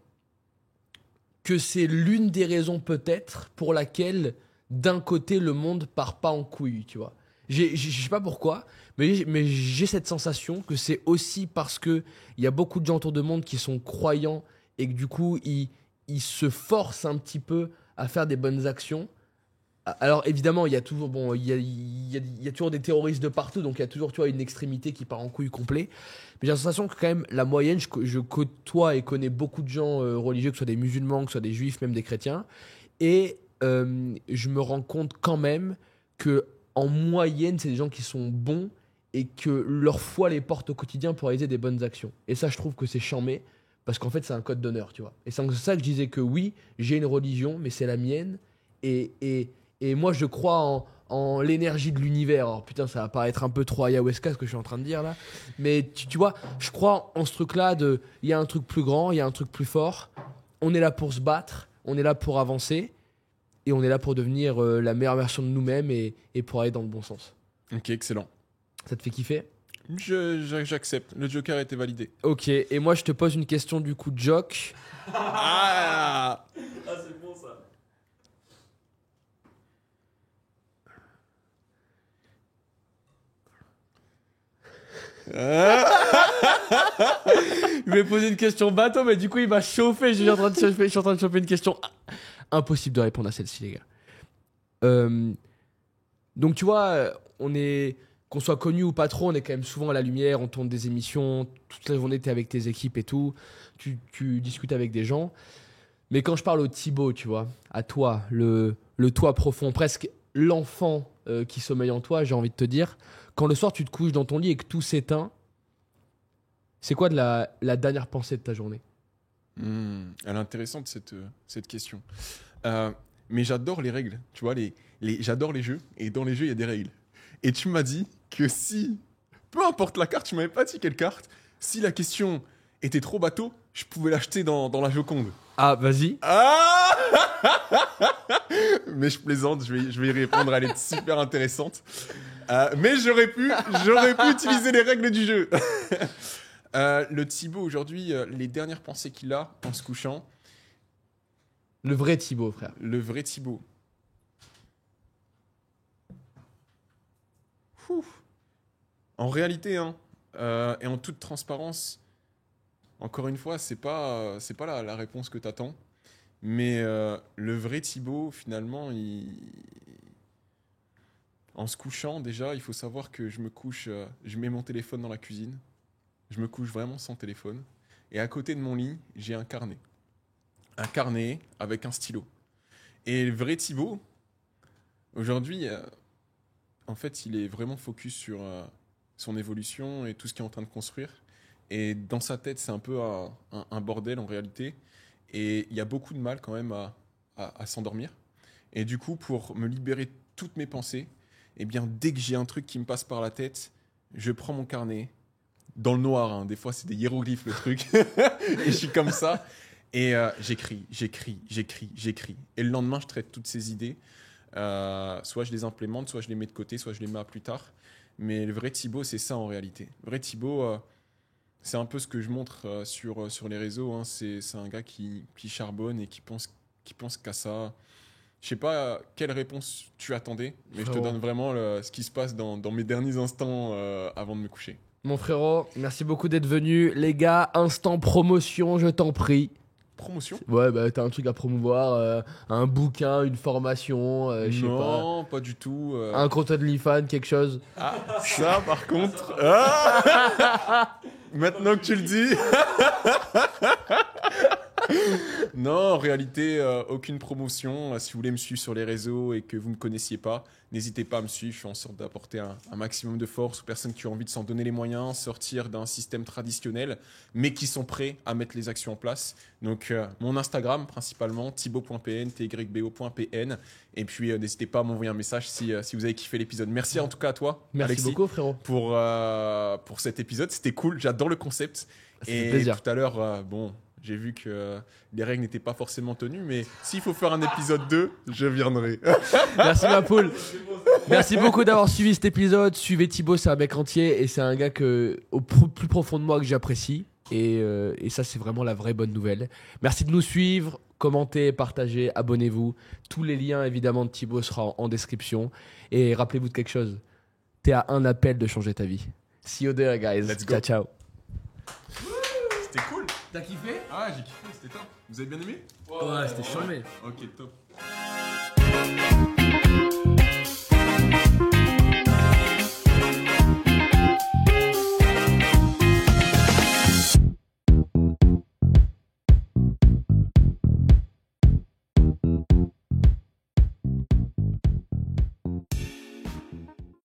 que c'est l'une des raisons peut-être pour laquelle d'un côté le monde part pas en couille, tu vois. Je sais pas pourquoi, mais j'ai cette sensation que c'est aussi parce que il y a beaucoup de gens autour du monde qui sont croyants et que du coup ils se forcent un petit peu à faire des bonnes actions. Alors évidemment, il y a toujours il y a toujours des terroristes de partout, donc il y a toujours, tu vois, une extrémité qui part en couille complet. Mais j'ai la sensation que quand même la moyenne, je côtoie et connais beaucoup de gens religieux, que ce soit des musulmans, que ce soit des juifs, même des chrétiens, et je me rends compte quand même que en moyenne, c'est des gens qui sont bons et que leur foi les porte au quotidien pour réaliser des bonnes actions. Et ça, je trouve que c'est charmé, parce qu'en fait, c'est un code d'honneur, tu vois. Et c'est ça que je disais que oui, j'ai une religion, mais c'est la mienne, et moi, je crois en l'énergie de l'univers. Alors putain, ça va paraître un peu trop ayahuasca ce que je suis en train de dire là, mais tu vois, je crois en ce truc-là de, il y a un truc plus grand, il y a un truc plus fort. On est là pour se battre, on est là pour avancer, et on est là pour devenir la meilleure version de nous-mêmes et pour aller dans le bon sens. Ok, excellent. Ça te fait kiffer? J'accepte. Le Joker a été validé. Ok, et moi je te pose une question du coup, Jock. Ah, c'est bon ça. Je vais poser une question bateau, mais du coup, il m'a chauffé. Je suis en train de chauffer une question. Impossible de répondre à celle-ci, les gars. Donc, tu vois, qu'on soit connu ou pas trop, on est quand même souvent à la lumière, on tourne des émissions, toute la journée, t'es avec tes équipes et tout. Tu discutes avec des gens. Mais quand je parle au Thibaut, tu vois, à toi, le toi profond, presque l'enfant qui sommeille en toi, j'ai envie de te dire, quand le soir tu te couches dans ton lit et que tout s'éteint, c'est quoi de la dernière pensée de ta journée? Elle est intéressante cette question. Mais j'adore les règles, tu vois, j'adore les jeux, et dans les jeux, il y a des règles. Et tu m'as dit que si, peu importe la carte, tu m'avais pas dit quelle carte, si la question était trop bateau, je pouvais l'acheter dans la Joconde. Ah, vas-y. Ah Mais je plaisante, je vais y répondre, elle est super intéressante. Mais j'aurais pu utiliser les règles du jeu. Le Thibaut, aujourd'hui, les dernières pensées qu'il a en se couchant. Le vrai Thibaut, frère. Le vrai Thibaut. En réalité, et en toute transparence, encore une fois, c'est pas la réponse que t'attends. Mais le vrai Thibaut, finalement, en se couchant, déjà, il faut savoir que je me couche, je mets mon téléphone dans la cuisine. Je me couche vraiment sans téléphone. Et à côté de mon lit, j'ai un carnet. Un carnet avec un stylo. Et le vrai Thibaut, aujourd'hui, en fait, il est vraiment focus sur son évolution et tout ce qu'il est en train de construire. Et dans sa tête, c'est un peu un bordel en réalité. Et il y a beaucoup de mal quand même à s'endormir. Et du coup, pour me libérer de toutes mes pensées, eh bien, dès que j'ai un truc qui me passe par la tête, je prends mon carnet, dans le noir, des fois c'est des hiéroglyphes le truc, et je suis comme ça, et j'écris. Et le lendemain, je traite toutes ces idées. Soit je les implémente, soit je les mets de côté, soit je les mets à plus tard. Mais le vrai Thibaut, c'est ça en réalité. Le vrai Thibaut, c'est un peu ce que je montre sur les réseaux. C'est un gars qui charbonne et qui pense qu'à ça. Je sais pas quelle réponse tu attendais, mais je te donne vraiment ce qui se passe dans mes derniers instants avant de me coucher. Mon frérot, merci beaucoup d'être venu. Les gars, instant promotion, je t'en prie. Promotion ? Ouais, bah t'as un truc à promouvoir, un bouquin, une formation, je sais pas. Non, pas du tout. Un compte OnlyFans, quelque chose. Ah, ça par contre. Maintenant que tu le dis. Non, en réalité, aucune promotion. Si vous voulez me suivre sur les réseaux et que vous ne me connaissiez pas, n'hésitez pas à me suivre. Je fais en sorte d'apporter un maximum de force aux personnes qui ont envie de s'en donner les moyens, sortir d'un système traditionnel, mais qui sont prêts à mettre les actions en place. Donc, mon Instagram, principalement, thibaut.pn, tybo.pn. Et puis, n'hésitez pas à m'envoyer un message si vous avez kiffé l'épisode. Merci en tout cas à toi, Merci Alexis, beaucoup, frérot. Pour cet épisode. C'était cool, j'adore le concept. fait Et plaisir. tout à l'heure, j'ai vu que les règles n'étaient pas forcément tenues, mais s'il faut faire un épisode 2, je viendrai. Merci ma poule. Merci beaucoup d'avoir suivi cet épisode. Suivez Thibaut, c'est un mec entier et c'est un gars au plus profond de moi que j'apprécie. Et ça, c'est vraiment la vraie bonne nouvelle. Merci de nous suivre, commentez, partagez, abonnez-vous. Tous les liens évidemment de Thibaut seront en description. Et rappelez-vous de quelque chose. T'es à un appel de changer ta vie. See you there, guys. Let's go. Ciao, ciao. C'était cool. T'as kiffé? Ah, j'ai kiffé, c'était top. Vous avez bien aimé ? Ouais, c'était charmé. Ok, top.